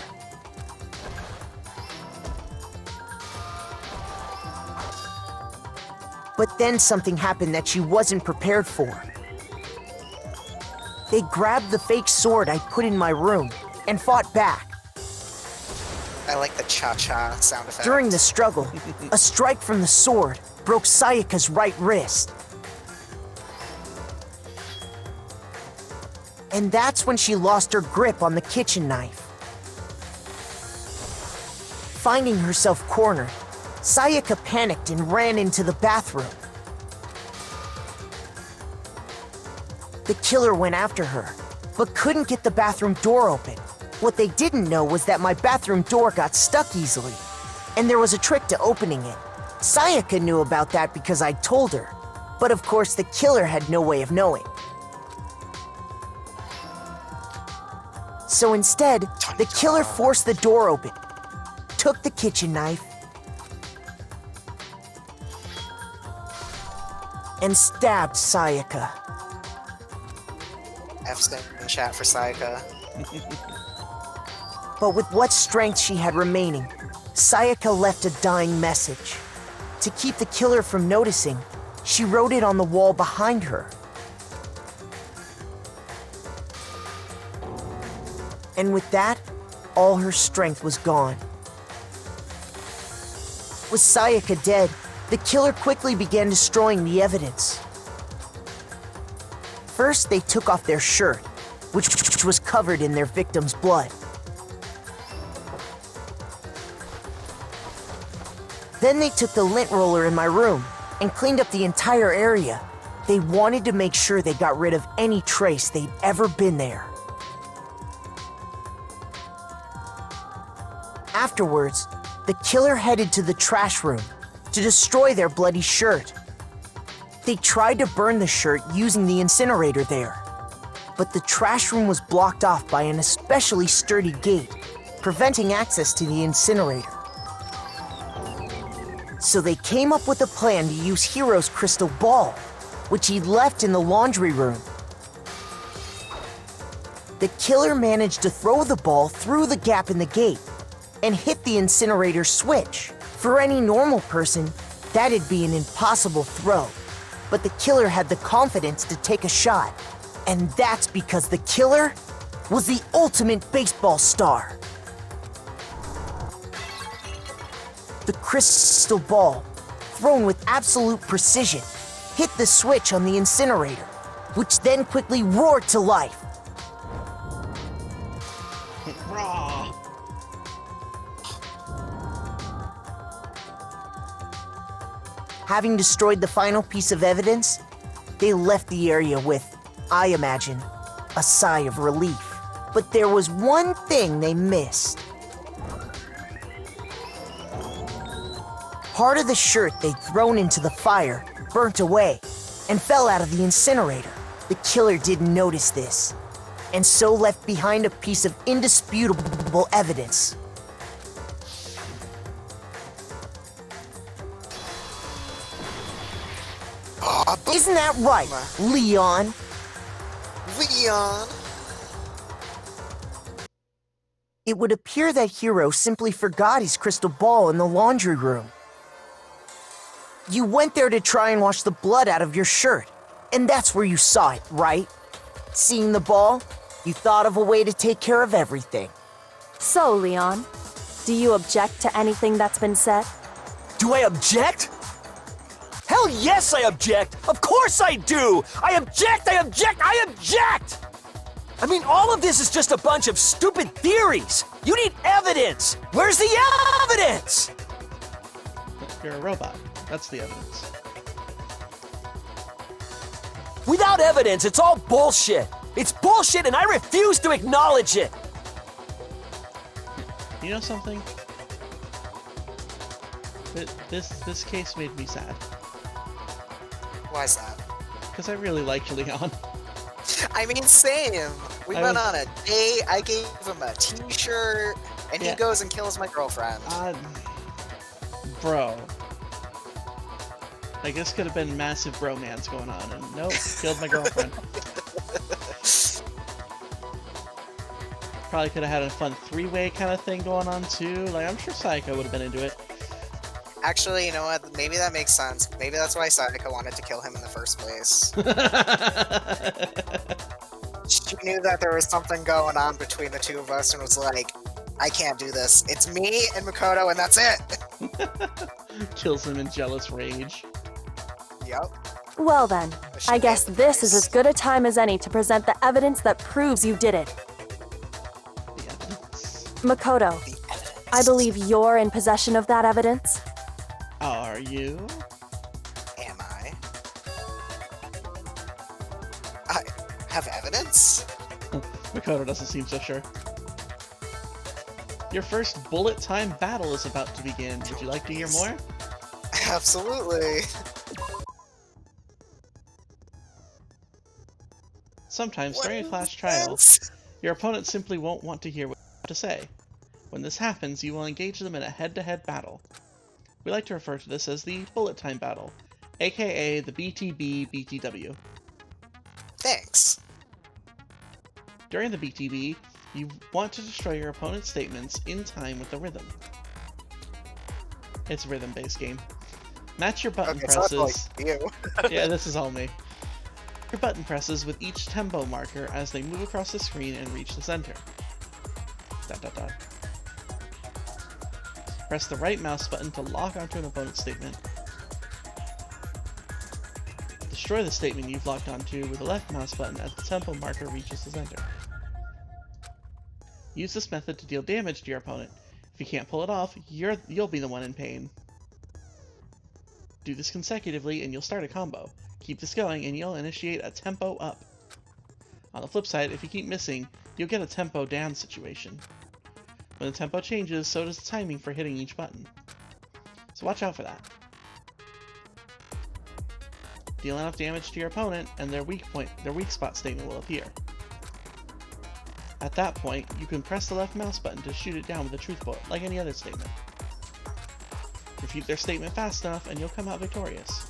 But then something happened that she wasn't prepared for. They grabbed the fake sword I put in my room and fought back. I like the cha-cha sound effect. During the struggle, a strike from the sword broke Sayaka's right wrist. And that's when she lost her grip on the kitchen knife. Finding herself cornered, Sayaka panicked and ran into the bathroom. The killer went after her, but couldn't get the bathroom door open. What they didn't know was that my bathroom door got stuck easily, and there was a trick to opening it. Sayaka knew about that because I told her, but of course the killer had no way of knowing. So instead, the killer forced the door open, took the kitchen knife, and stabbed Sayaka. F's in chat for Sayaka. But with what strength she had remaining, Sayaka left a dying message. To keep the killer from noticing, she wrote it on the wall behind her. And with that, all her strength was gone. With Sayaka dead, the killer quickly began destroying the evidence. First, they took off their shirt, which was covered in their victim's blood. Then they took the lint roller in my room and cleaned up the entire area. They wanted to make sure they got rid of any trace they'd ever been there. Afterwards, the killer headed to the trash room to destroy their bloody shirt. They tried to burn the shirt using the incinerator there, but the trash room was blocked off by an especially sturdy gate, preventing access to the incinerator. So they came up with a plan to use Hiro's crystal ball, which he'd left in the laundry room. The killer managed to throw the ball through the gap in the gate and hit the incinerator switch. For any normal person, that'd be an impossible throw, but the killer had the confidence to take a shot. And that's because the killer was the ultimate baseball star. The crystal ball, thrown with absolute precision, hit the switch on the incinerator, which then quickly roared to life. Having destroyed the final piece of evidence, they left the area with, I imagine, a sigh of relief. But there was one thing they missed. Part of the shirt they'd thrown into the fire burnt away and fell out of the incinerator. The killer didn't notice this, and so left behind a piece of indisputable evidence. Isn't that right, Leon? Leon! It would appear that Hiro simply forgot his crystal ball in the laundry room. You went there to try and wash the blood out of your shirt, and that's where you saw it, right? Seeing the ball, you thought of a way to take care of everything. So, Leon, do you object to anything that's been said? Do I object? Hell yes, I object! Of course I do! I object! I object! I object! I mean, all of this is just a bunch of stupid theories! You need evidence! Where's the evidence? You're a robot. That's the evidence. Without evidence, it's all bullshit! It's bullshit and I refuse to acknowledge it! You know something? This case made me sad. Why's that? Because I really liked Leon. I mean, same. We went on a date, I gave him a t-shirt, and he goes and kills my girlfriend. Bro. Like, this could have been massive bromance going on, and nope, killed my girlfriend. Probably could have had a fun three-way kind of thing going on, too. Like, I'm sure Sayaka would have been into it. Actually, you know what? Maybe that makes sense. Maybe that's why Sayaka wanted to kill him in the first place. She knew that there was something going on between the two of us and was like, I can't do this. It's me and Makoto and that's it! Kills him in jealous rage. Yep. Well then, I guess this is as good a time as any to present the evidence that proves you did it. The evidence? Makoto, I believe you're in possession of that evidence. Are you? Am I? I have evidence? Makoto doesn't seem so sure. Your first bullet time battle is about to begin. Would you like to hear more? Absolutely. Sometimes during a class trial, your opponent simply won't want to hear what you have to say. When this happens, you will engage them in a head-to-head battle. We like to refer to this as the bullet time battle, aka the BTB-BTW. Thanks. During the BTB, you want to destroy your opponent's statements in time with the rhythm. It's a rhythm-based game. Match your button presses. So that's like you. Yeah, this is all me. Your button presses with each tempo marker as they move across the screen and reach the center. ... Press the right mouse button to lock onto an opponent's statement. Destroy the statement you've locked onto with the left mouse button as the tempo marker reaches the center. Use this method to deal damage to your opponent. If you can't pull it off, you'll be the one in pain. Do this consecutively and you'll start a combo. Keep this going and you'll initiate a tempo up. On the flip side, if you keep missing, you'll get a tempo down situation. When the tempo changes, so does the timing for hitting each button. So watch out for that. Deal enough damage to your opponent, and their weak spot statement will appear. At that point, you can press the left mouse button to shoot it down with a truth bullet, like any other statement. Refute their statement fast enough, and you'll come out victorious.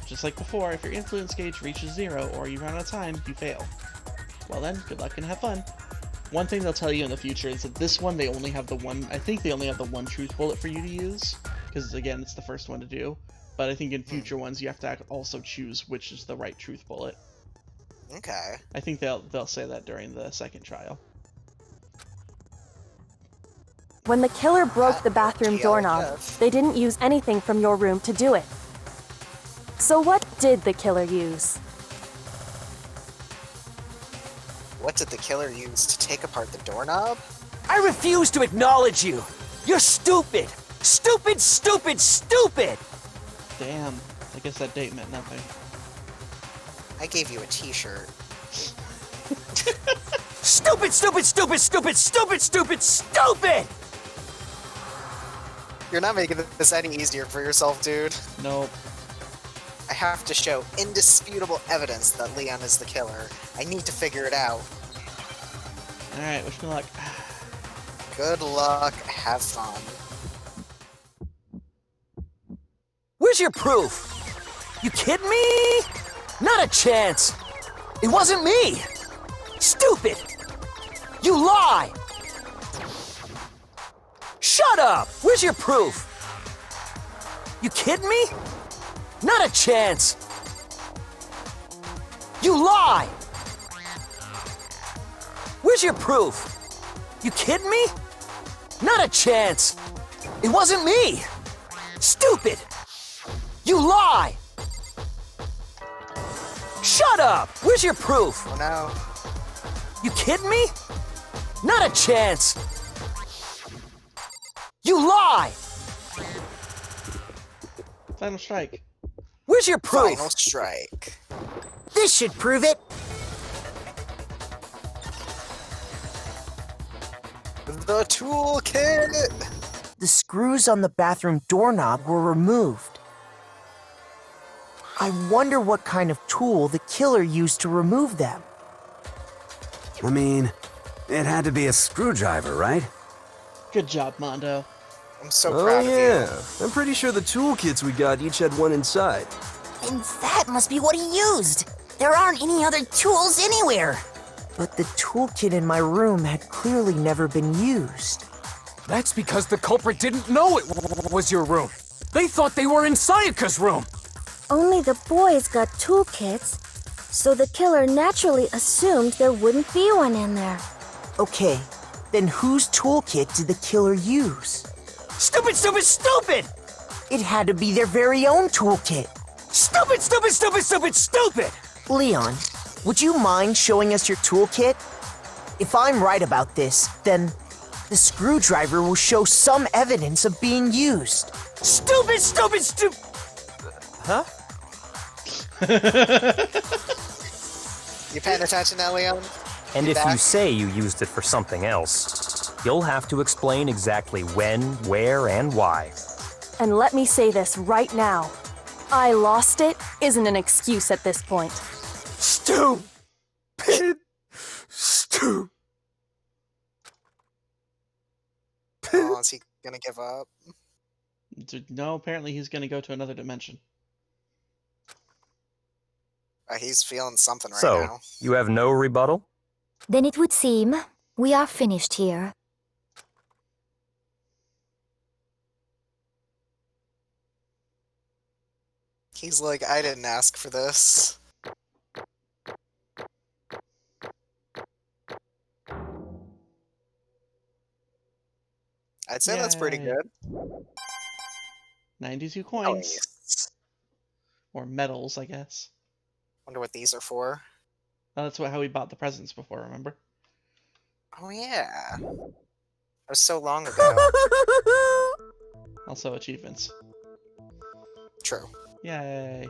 Just like before, if your influence gauge reaches 0 or you run out of time, you fail. Well then, good luck and have fun. One thing they'll tell you in the future is that this one, they only have the one, I think they only have the one truth bullet for you to use, because again, it's the first one to do, but I think in future ones you have to also choose which is the right truth bullet. Okay. I think they'll say that during the second trial. When the killer broke the bathroom doorknob, they didn't use anything from your room to do it. So what did the killer use? What did the killer use to take apart the doorknob? I refuse to acknowledge you! You're stupid! Stupid, stupid, stupid! Damn, I guess that date meant nothing. I gave you a t-shirt. Stupid, stupid, stupid, stupid, stupid, stupid, stupid! You're not making this any easier for yourself, dude. Nope. I have to show indisputable evidence that Leon is the killer. I need to figure it out. Alright, wish me luck. Good luck, have fun. Where's your proof? You kidding me? Not a chance. It wasn't me. Stupid. You lie. Shut up. Where's your proof? You kidding me? Not a chance. You lie. Where's your proof? You kidding me? Not a chance. It wasn't me. Stupid. You lie. Shut up. Where's your proof? Oh no. You kidding me? Not a chance. You lie. Final strike. Where's your proof? Final strike. This should prove it. The toolkit! The screws on the bathroom doorknob were removed. I wonder what kind of tool the killer used to remove them. I mean, it had to be a screwdriver, right? Good job, Mondo. I'm so proud of you. I'm pretty sure the toolkits we got each had one inside. And that must be what he used. There aren't any other tools anywhere. But the toolkit in my room had clearly never been used. That's because the culprit didn't know it was your room. They thought they were in Sayaka's room. Only the boys got toolkits, so the killer naturally assumed there wouldn't be one in there. Okay, then whose toolkit did the killer use? Stupid, stupid, stupid! It had to be their very own toolkit. Stupid, stupid, stupid, stupid, stupid! Leon, would you mind showing us your toolkit? If I'm right about this, then the screwdriver will show some evidence of being used. Stupid, stupid, stupid... Huh? You paying attention now, Leon? And if you say you used it for something else, you'll have to explain exactly when, where, and why. And let me say this right now. I lost it isn't an excuse at this point. Stupid. Stupid. Oh, is he gonna give up? No, apparently he's gonna go to another dimension. He's feeling something right So, now. you have no rebuttal? Then it would seem we are finished here. He's like, I didn't ask for this. I'd say that's pretty Yay. good. 92 Oh, coins. yes. Or medals, I guess. Wonder what these are for. Oh, that's how we bought the presents before, remember? Oh yeah. That was so long ago. Also achievements. True. Yay.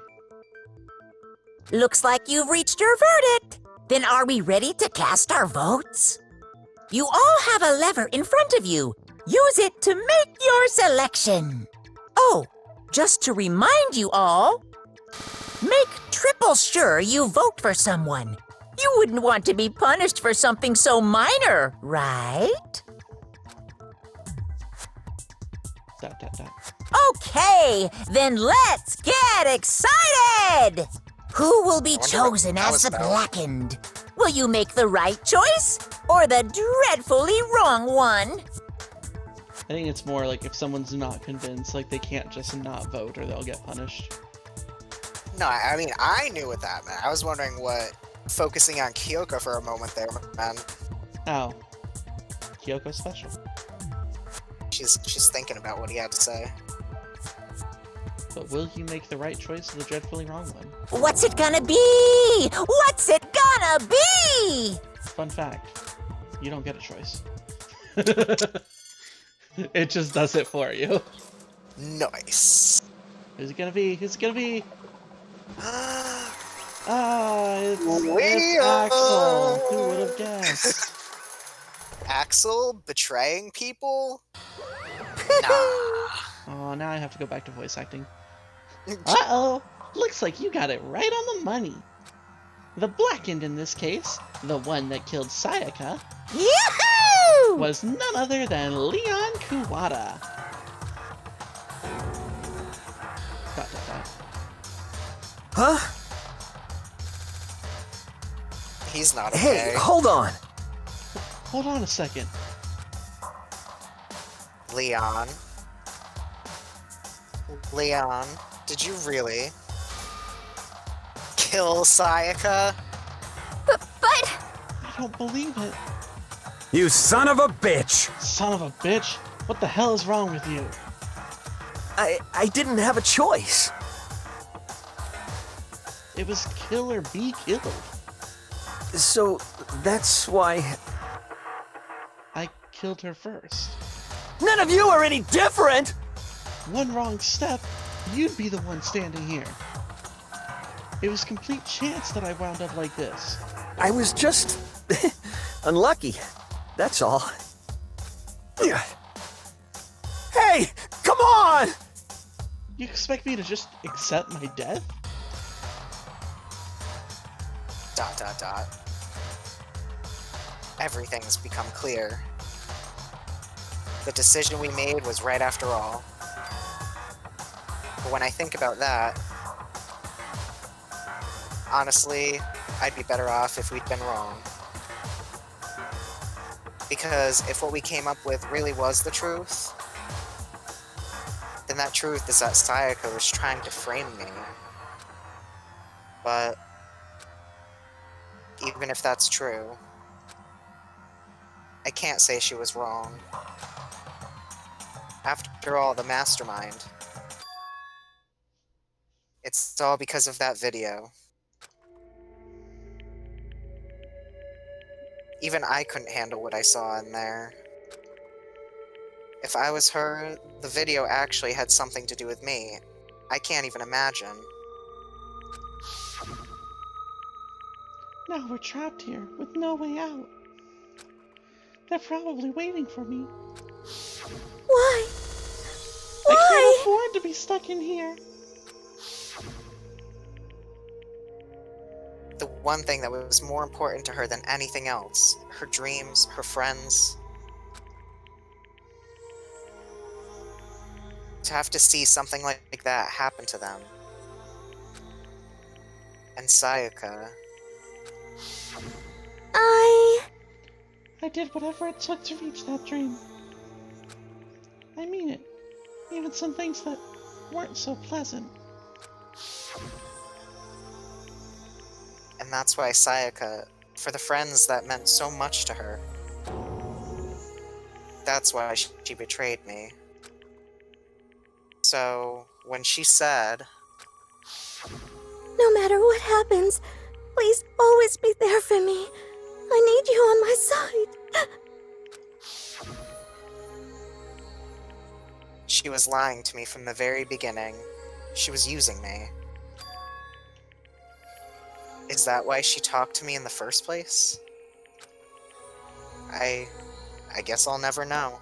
Looks like you've reached your verdict. Then are we ready to cast our votes? You all have a lever in front of you. Use it to make your selection. Oh, just to remind you all, make triple sure you vote for someone. You wouldn't want to be punished for something so minor, right? Dot, dot, dot. Okay, then let's get excited! Who will be chosen as the blackened? Will you make the right choice or the dreadfully wrong one? I think it's more like if someone's not convinced, like they can't just not vote or they'll get punished. No, I mean, I knew what that meant. I was wondering what focusing on Kyoko for a moment there meant. Oh. Kyoko's special. She's thinking about what he had to say. But will you make the right choice or the dreadfully wrong one? What's it gonna be? What's it gonna be? Fun fact. You don't get a choice. It just does it for you. Nice. Who's it gonna be? Who's it gonna be? It's Axel. Who would have guessed? Axel betraying people? Nah. Oh, now I have to go back to voice acting. Uh-oh! Looks like you got it right on the money. The blackened in this case, the one that killed Sayaka, Yahoo! was none other than Leon Kuwata. Dot, dot, dot. Huh? He's not okay. Hey, hold on. Hold on a second. Leon. Leon, did you really kill Sayaka? But... I don't believe it. You son of a bitch! Son of a bitch. What the hell is wrong with you? I didn't have a choice. It was kill or be killed. So, that's why... I killed her first. None of you are any different! One wrong step, you'd be the one standing here. It was complete chance that I wound up like this. I was just... unlucky. That's all. Hey! Come on! You expect me to just accept my death? Dot, dot, dot. Everything's become clear. The decision we made was right after all. But when I think about that, honestly, I'd be better off if we'd been wrong. Because if what we came up with really was the truth, then that truth is that Sayaka was trying to frame me. But even if that's true, I can't say she was wrong. After all, the mastermind. It's all because of that video. Even I couldn't handle what I saw in there. If I was her, the video actually had something to do with me. I can't even imagine. Now we're trapped here with no way out. They're probably waiting for me. Why? I can't afford to be stuck in here. The one thing that was more important to her than anything else, her dreams, her friends. To have to see something like that happen to them. And Sayaka. I did whatever it took to reach that dream. I mean it. Even some things that weren't so pleasant. And that's why Sayaka, for the friends that meant so much to her, that's why she betrayed me. So, when she said, No matter what happens, please always be there for me. I need you on my side. she was lying to me from the very beginning. She was using me. Is that why she talked to me in the first place? I guess I'll never know.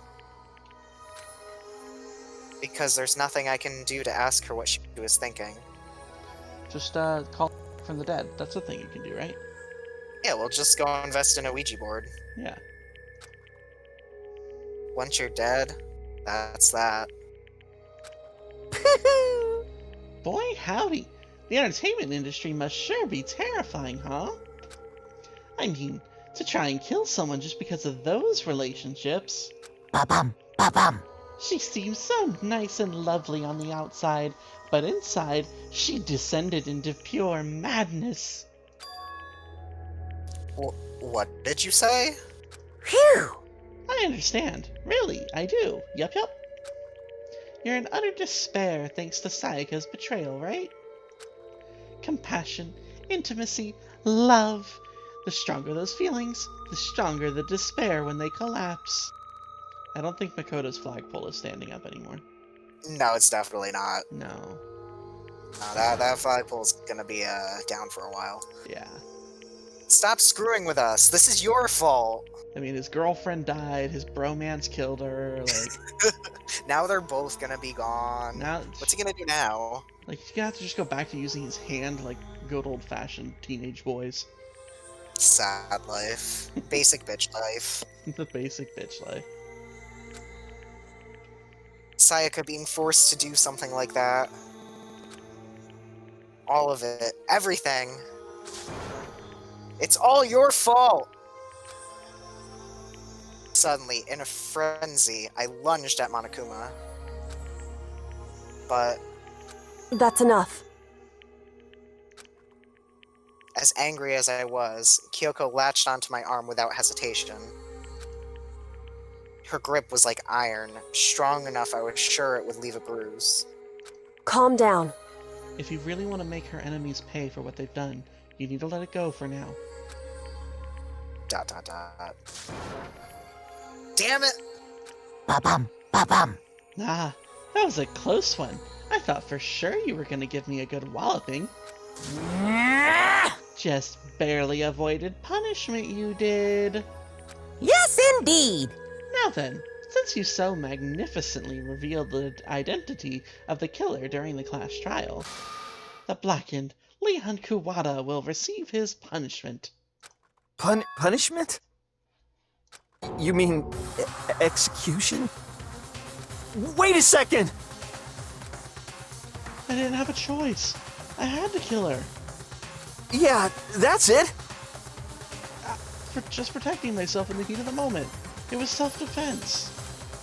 Because there's nothing I can do to ask her what she was thinking. Just call from the dead. That's the thing you can do, right? Yeah, we'll just go invest in a Ouija board. Yeah. Once you're dead, that's that. Boy, howdy. The entertainment industry must sure be terrifying, huh? I mean, to try and kill someone just because of those relationships. Ba-bum, ba-bum. She seems so nice and lovely on the outside, but inside, she descended into pure madness. What did you say? Phew! I understand. Really, I do. Yup. You're in utter despair thanks to Sayaka's betrayal, right? Compassion, intimacy, love. The stronger those feelings, the stronger the despair when they collapse. I don't think Makoto's flagpole is standing up anymore. No, it's definitely not. No. No, that flagpole's gonna be down for a while. Yeah. Stop screwing with us. This is your fault. I mean, his girlfriend died, his bromance killed her, like... Now they're both gonna be gone. Now, what's he gonna do now? Like, he's gonna have to just go back to using his hand like good old-fashioned teenage boys. Sad life. Basic bitch life. The basic bitch life. Sayaka being forced to do something like that. All of it. Everything. It's all your fault! Suddenly, in a frenzy, I lunged at Monokuma. But That's enough. as angry as I was, Kyoko latched onto my arm without hesitation. Her grip was like iron, strong enough I was sure it would leave a bruise. Calm down. If you really want to make her enemies pay for what they've done, you need to let it go for now. ... Damn it! Ba-bum, ba-bum. Ah, that was a close one. I thought for sure you were gonna give me a good walloping. Just barely avoided punishment, you did. Yes, indeed. Now then, since you so magnificently revealed the identity of the killer during the class trial, the blackened Leon Kuwata will receive his punishment. Punishment? You mean execution? Wait a second! I didn't have a choice. I had to kill her. Yeah, that's it. For just protecting myself in the heat of the moment. It was self-defense.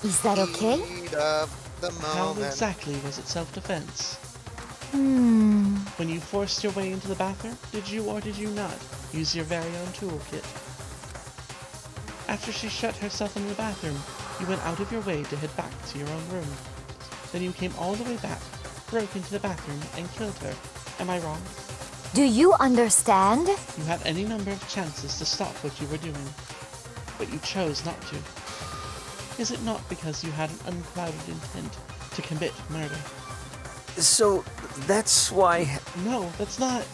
Is that okay? Heat of the How moment. exactly was it self-defense? When you forced your way into the bathroom, did you or did you not use your very own toolkit? After she shut herself in the bathroom, you went out of your way to head back to your own room. Then you came all the way back, broke into the bathroom, and killed her. Am I wrong? Do you understand? You had any number of chances to stop what you were doing, but you chose not to. Is it not because you had an unclouded intent to commit murder? So, that's why... No, that's not...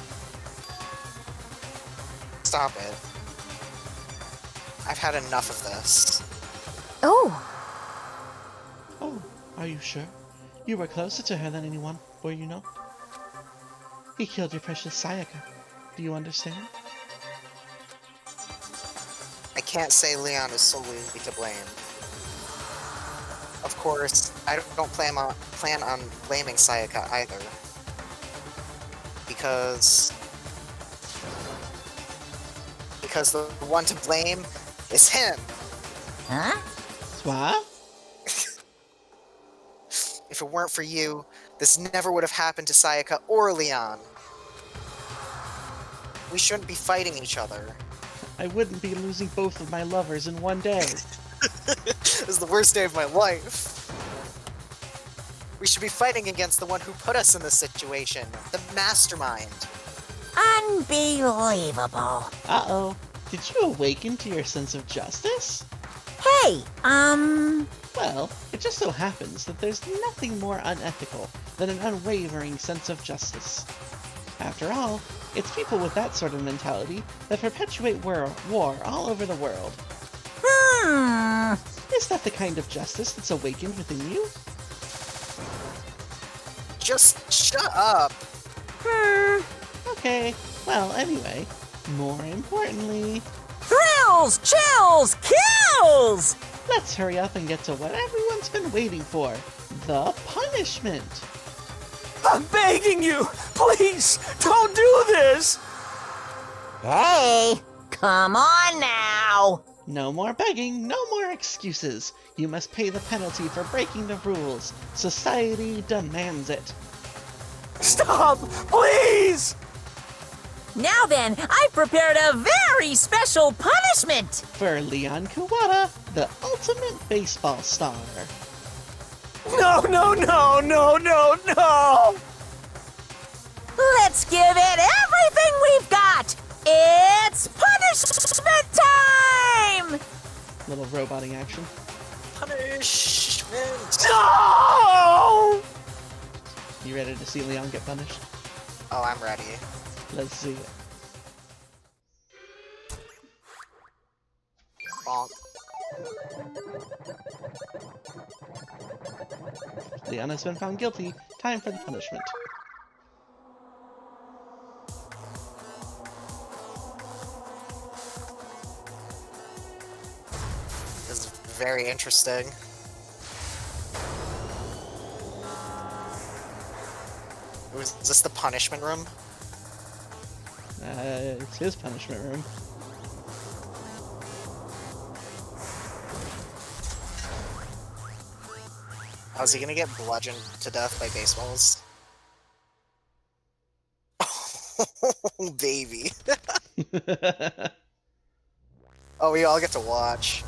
Stop it. I've had enough of this. Oh, Oh, are you sure? You were closer to her than anyone, were you not? He killed your precious Sayaka. Do you understand? I can't say Leon is solely to blame. Of course, I don't plan on blaming Sayaka either. Because the one to blame is him. Huh? What? If it weren't for you, this never would have happened to Sayaka or Leon. We shouldn't be fighting each other. I wouldn't be losing both of my lovers in one day. This is the worst day of my life. We should be fighting against the one who put us in this situation, the mastermind. Unbelievable. Uh-oh. Did you awaken to your sense of justice? Hey, Well, it just so happens that there's nothing more unethical than an unwavering sense of justice. After all, it's people with that sort of mentality that perpetuate war all over the world. Is that the kind of justice that's awakened within you? Just shut up. Okay, well, anyway, more importantly, thrills, chills, kills! let's hurry up and get to what everyone's been waiting for, the punishment. I'm begging you! Please, don't do this! Hey, come on now! No more begging, no more excuses. You must pay the penalty for breaking the rules. Society demands it. Stop! Please! Now then, I've prepared a very special punishment! For Leon Kuwata, the ultimate baseball star. No, no, no, no, no, no! Let's give it everything we've got! It's punishment time! Little roboting action. Punishment! No! You ready to see Leon get punished? Oh, I'm ready. Let's see it. Bonk. Leon has been found guilty. Time for the punishment. very interesting. Is this the punishment room? It's his punishment room. How's he gonna get bludgeoned to death by baseballs? Oh, baby. Oh, we all get to watch.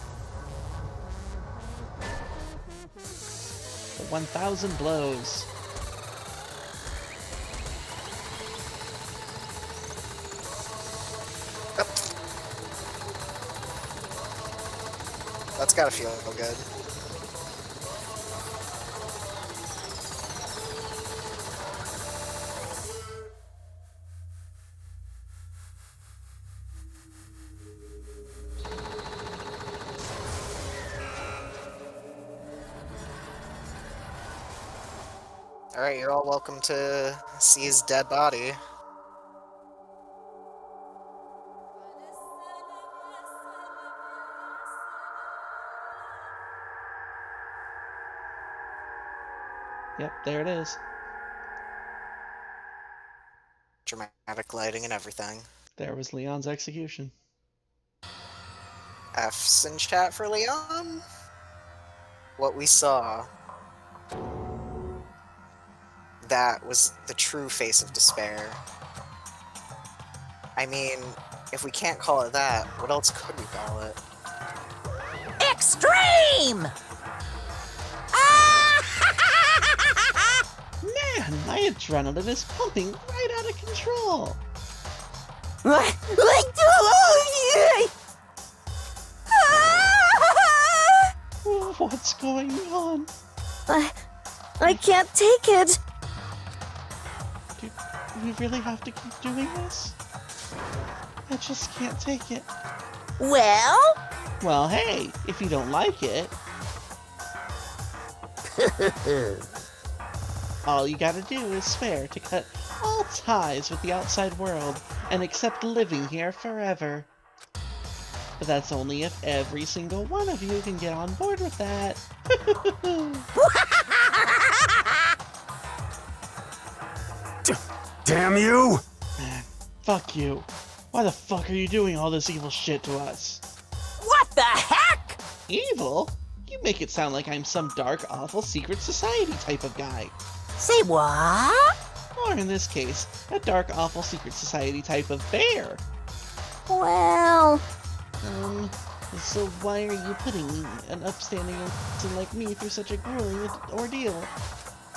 The 1,000 blows. That's gotta feel good. Alright, you're all welcome to see his dead body. Yep, there it is. Dramatic lighting and everything. There was Leon's execution. F's in chat for Leon? What we saw. That was the true face of despair. I mean, if we can't call it that, what else could we call it? Extreme! Man, my adrenaline is pumping right out of control. What's going on? I can't take it. Do we really have to keep doing this? I just can't take it. Well? Well, hey, if you don't like it... all you gotta do is swear to cut all ties with the outside world and accept living here forever. But that's only if every single one of you can get on board with that. Damn you! Man, fuck you. Why the fuck are you doing all this evil shit to us? What the heck? Evil? You make it sound like I'm some dark, awful secret society type of guy. Say what? Or in this case, a dark, awful secret society type of bear. Well... So why are you putting an upstanding person like me through such a grueling ordeal?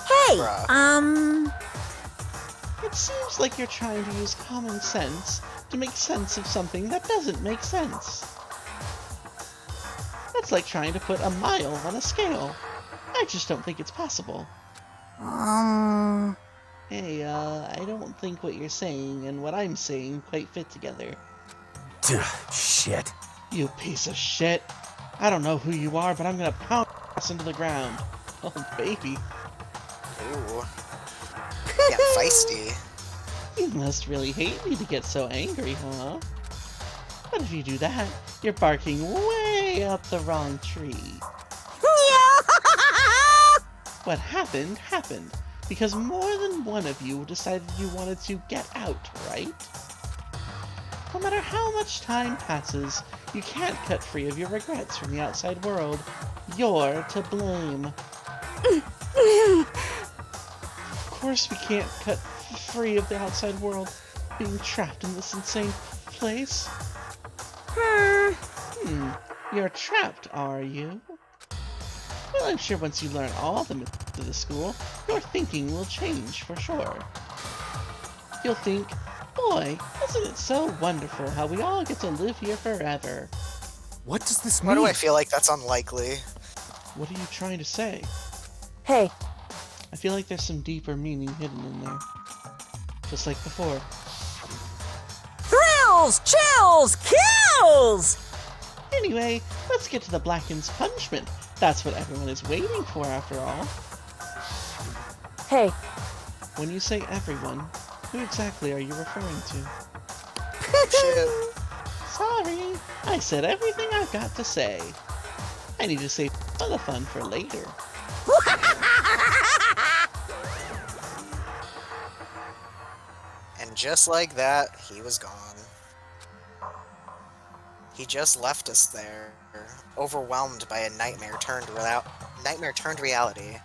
Hey, It seems like you're trying to use common sense to make sense of something that doesn't make sense. That's like trying to put a mile on a scale. I just don't think it's possible. Hey, I don't think what you're saying and what I'm saying quite fit together. Shit. You piece of shit. I don't know who you are, but I'm gonna pound your ass into the ground. Oh, baby. Ooh. Yeah, feisty. You must really hate me to get so angry, huh? But if you do that, you're barking way up the wrong tree. What happened, happened. Because more than one of you decided you wanted to get out, right? No matter how much time passes, you can't cut free of your regrets from the outside world. You're to blame. Of course we can't cut free of the outside world, being trapped in this insane place. You're trapped, are you? Well, I'm sure once you learn all the myths of the school, your thinking will change for sure. You'll think, boy, isn't it so wonderful how we all get to live here forever? What does this mean? Why do I feel like that's unlikely? What are you trying to say? Hey. I feel like there's some deeper meaning hidden in there. Just like before. Thrills, chills, kills! Anyway, let's get to the Blackened's punishment. That's what everyone is waiting for, after all. Hey. When you say everyone, who exactly are you referring to? Shit. Sorry, I said everything I've got to say. I need to save some of the fun for later. And just like that, he was gone. He just left us there, overwhelmed by a nightmare turned reality.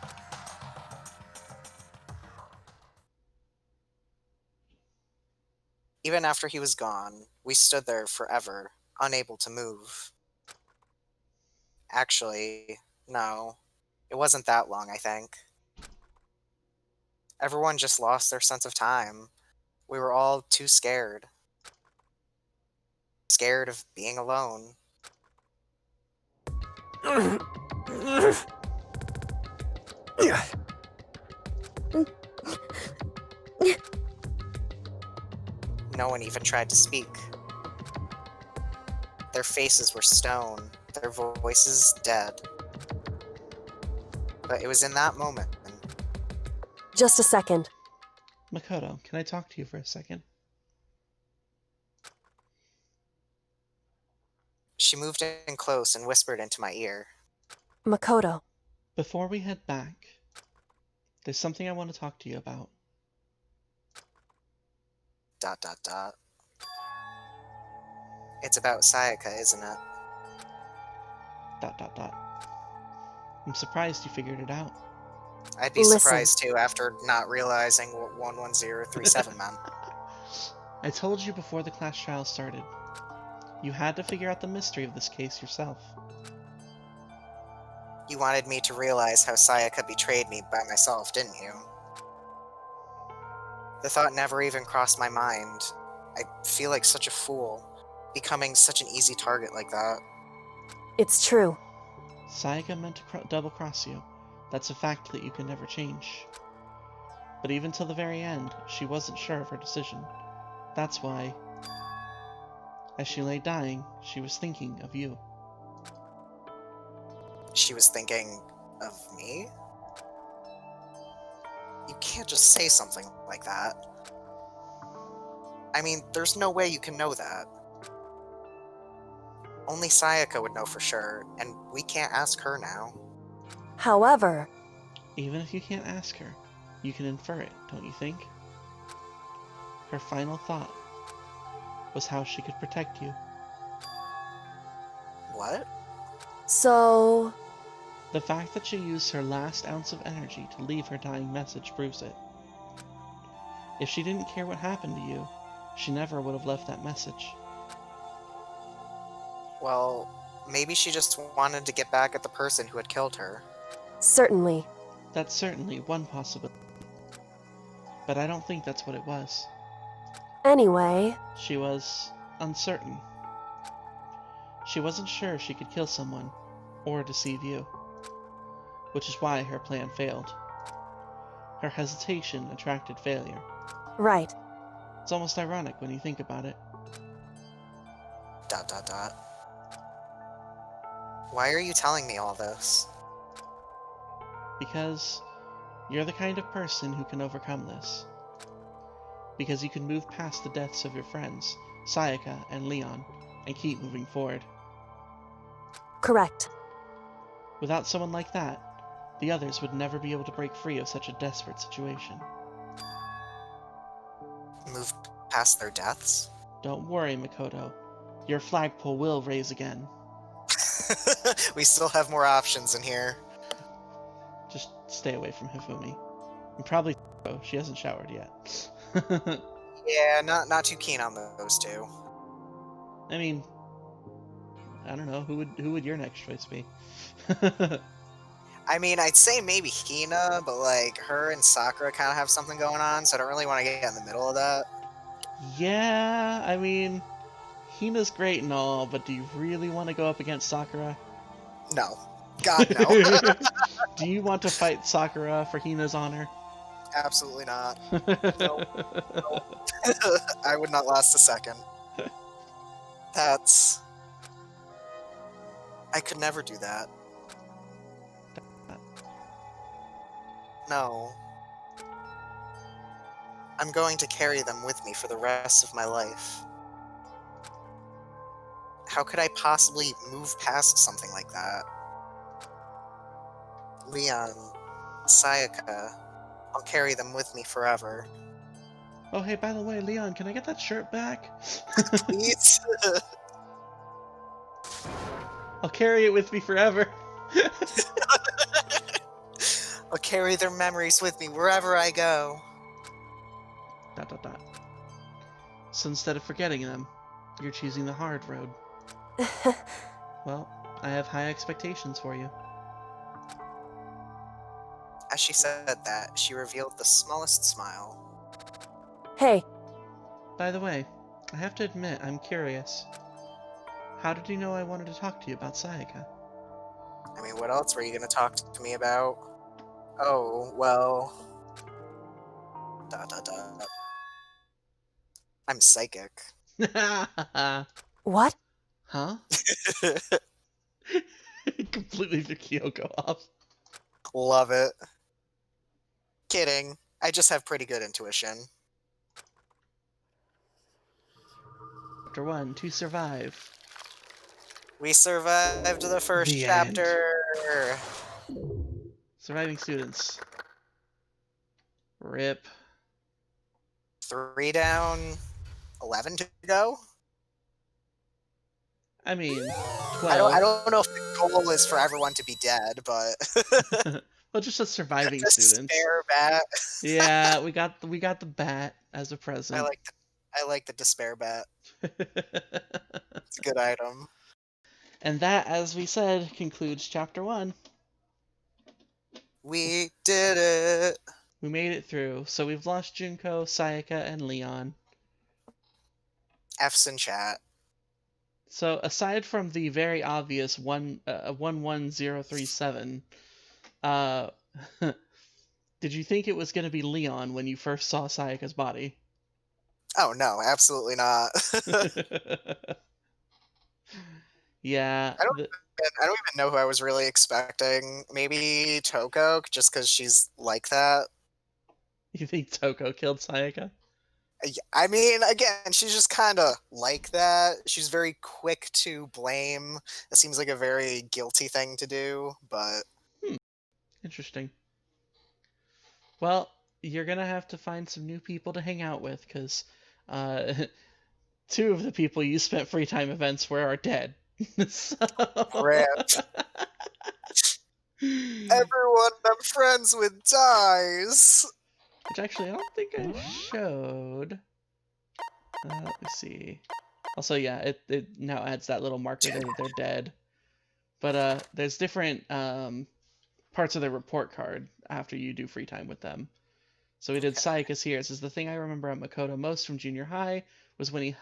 Even after he was gone, we stood there forever, unable to move. Actually, no. It wasn't that long, I think. Everyone just lost their sense of time. We were all too scared. Scared of being alone. No one even tried to speak. Their faces were stone, their voices dead. But it was in that moment. Just a second. Makoto, can I talk to you for a second? She moved in close and whispered into my ear. Makoto. Before we head back, there's something I want to talk to you about. ... It's about Sayaka, isn't it? ... I'm surprised you figured it out. I'd be surprised too after not realizing what 11037 meant. I told you before the class trial started. You had to figure out the mystery of this case yourself. You wanted me to realize how Sayaka betrayed me by myself, didn't you? The thought never even crossed my mind. I feel like such a fool, becoming such an easy target like that. It's true. Sayaka meant to double-cross you. That's a fact that you can never change. But even till the very end, she wasn't sure of her decision. That's why, as she lay dying, she was thinking of you. She was thinking of me? You can't just say something like that. I mean, there's no way you can know that. Only Sayaka would know for sure, and we can't ask her now. However... Even if you can't ask her, you can infer it, don't you think? Her final thought was how she could protect you. What? So... The fact that she used her last ounce of energy to leave her dying message proves it. If she didn't care what happened to you, she never would have left that message. Well, maybe she just wanted to get back at the person who had killed her. Certainly. That's certainly one possibility. But I don't think that's what it was. Anyway... She was uncertain. She wasn't sure she could kill someone, or deceive you. Which is why her plan failed. Her hesitation attracted failure. Right. It's almost ironic when you think about it. ... Why are you telling me all this? Because you're the kind of person who can overcome this. Because you can move past the deaths of your friends, Sayaka and Leon, and keep moving forward. Correct. Without someone like that, the others would never be able to break free of such a desperate situation. Move past their deaths? Don't worry, Makoto. Your flagpole will raise again. We still have more options in here. Just stay away from Hifumi. And probably she hasn't showered yet. Yeah, not too keen on those two. I mean, I don't know, who would your next choice be? I mean, I'd say maybe Hina, but like her and Sakura kind of have something going on, so I don't really want to get in the middle of that. Yeah, I mean, Hina's great and all, but do you really want to go up against Sakura? No. God, no. Do you want to fight Sakura for Hina's honor? Absolutely not. Nope. I would not last a second. That's... I could never do that. No. I'm going to carry them with me for the rest of my life. How could I possibly move past something like that? Leon, Sayaka, I'll carry them with me forever. Oh, hey, by the way, Leon, can I get that shirt back? Please? I'll carry it with me forever. I'll carry their memories with me wherever I go. ... So instead of forgetting them, you're choosing the hard road. Well, I have high expectations for you. As she said that, she revealed the smallest smile. Hey. By the way, I have to admit, I'm curious. How did you know I wanted to talk to you about Sayaka? I mean, what else were you going to talk to me about? Oh, well... ... I'm psychic. What? Huh? Completely threw Kyoko off. Love it. Kidding. I just have pretty good intuition. Chapter 1, to survive. We survived the first The chapter! Surviving students. RIP. 3 down, 11 to go? I mean, 12. I don't know if the goal is for everyone to be dead, but... Well, just as surviving students. Despair bat. Yeah, we got the bat as a present. I like the despair bat. It's a good item. And that, as we said, concludes chapter 1. We did it! We made it through. So we've lost Junko, Sayaka, and Leon. F's in chat. So aside from the very obvious 11037, did you think it was going to be Leon when you first saw Sayaka's body? Oh no, absolutely not. Yeah. I don't even know who I was really expecting. Maybe Toko, just because she's like that. You think Toko killed Sayaka? I mean, again, she's just kind of like that. She's very quick to blame. It seems like a very guilty thing to do, but... Interesting. Well, you're going to have to find some new people to hang out with, because 2 of the people you spent free time events where are dead. So... Rip. Everyone I'm friends with dies! Which actually, I don't think I showed. Let me see. Also, yeah, it now adds that little marker there that they're dead. But there's different parts of their report card after you do free time with them. So we did Sayaka's here. It says, the thing I remember at Makoto most from junior high was when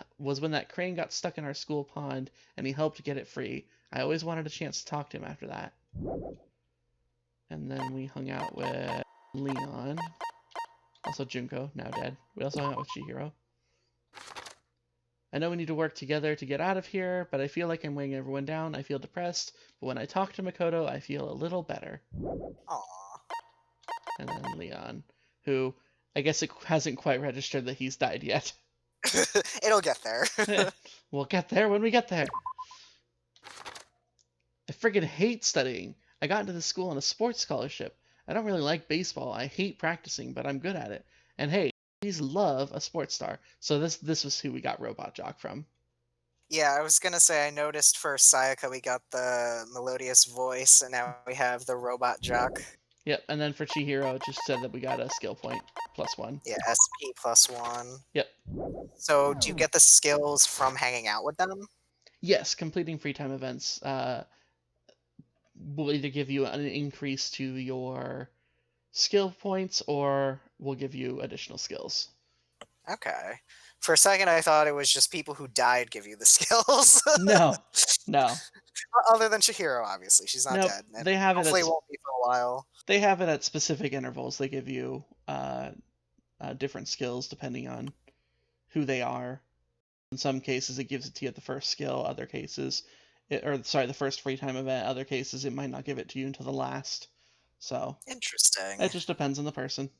that crane got stuck in our school pond and he helped get it free. I always wanted a chance to talk to him after that. And then we hung out with Leon. Also Junko, now dead. We also hung out with Chihiro. I know we need to work together to get out of here, but I feel like I'm weighing everyone down. I feel depressed, but when I talk to Makoto, I feel a little better. Aww. And then Leon, who I guess it hasn't quite registered that he's died yet. It'll get there. We'll get there when we get there. I friggin' hate studying. I got into the school on a sports scholarship. I don't really like baseball. I hate practicing, but I'm good at it. And hey, please love a sports star. So this was who we got Robot Jock from. Yeah, I was gonna say, I noticed for Sayaka we got the melodious voice, and now we have the Robot Jock. Yep, and then for Chihiro, it just said that we got a skill point +1. Yeah, SP +1. Yep. So, do you get the skills from hanging out with them? Yes, completing free time events will either give you an increase to your skill points or will give you additional skills. Okay. For a second, I thought it was just people who died give you the skills. No. Other than Chihiro, obviously. She's not dead. And they have hopefully it won't be for a while. They have it at specific intervals. They give you different skills depending on who they are. In some cases, it gives it to you at the first skill. Other cases, the first free time event. Other cases, it might not give it to you until the last. So interesting. It just depends on the person.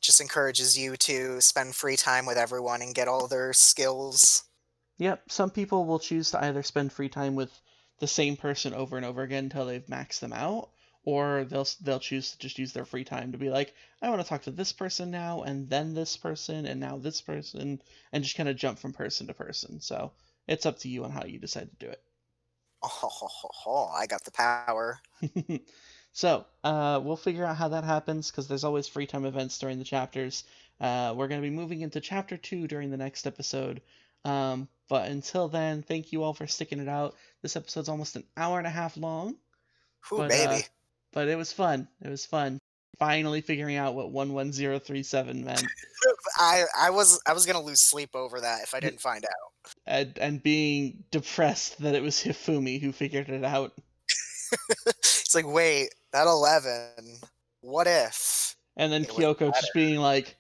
Just encourages you to spend free time with everyone and get all their skills. Yep, some people will choose to either spend free time with the same person over and over again until they've maxed them out, or they'll choose to just use their free time to be like, I want to talk to this person now, and then this person, and now this person, and just kind of jump from person to person. So it's up to you on how you decide to do it. Oh, I got the power. So we'll figure out how that happens, because there's always free time events during the chapters. We're going to be moving into Chapter 2 during the next episode. But until then, thank you all for sticking it out. This episode's almost an hour and a half long. Ooh, baby. But it was fun. It was fun. Finally figuring out what 11037 meant. I was gonna lose sleep over that if I didn't find out. And being depressed that it was Hifumi who figured it out. It's like, wait, that 11. What if? And then Kyoko just being like,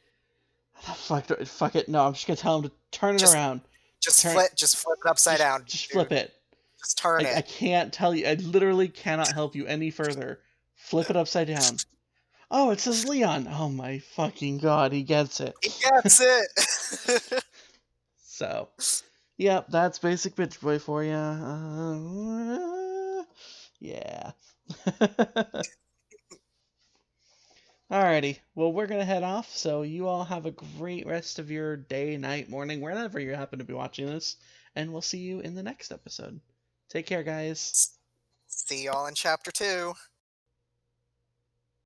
fuck it, no, I'm just gonna tell him to turn it around. Just flip it upside down. Just flip it. Just turn it. I can't tell you. I literally cannot help you any further. Flip it upside down. Oh, it says Leon. Oh my fucking god, he gets it. He gets it. So, yep, that's basic bitch boy for you. Yeah. Alrighty, well, we're gonna head off, so you all have a great rest of your day, night, morning, wherever you happen to be watching this, and we'll see you in the next episode. Take care, guys. See y'all in Chapter 2.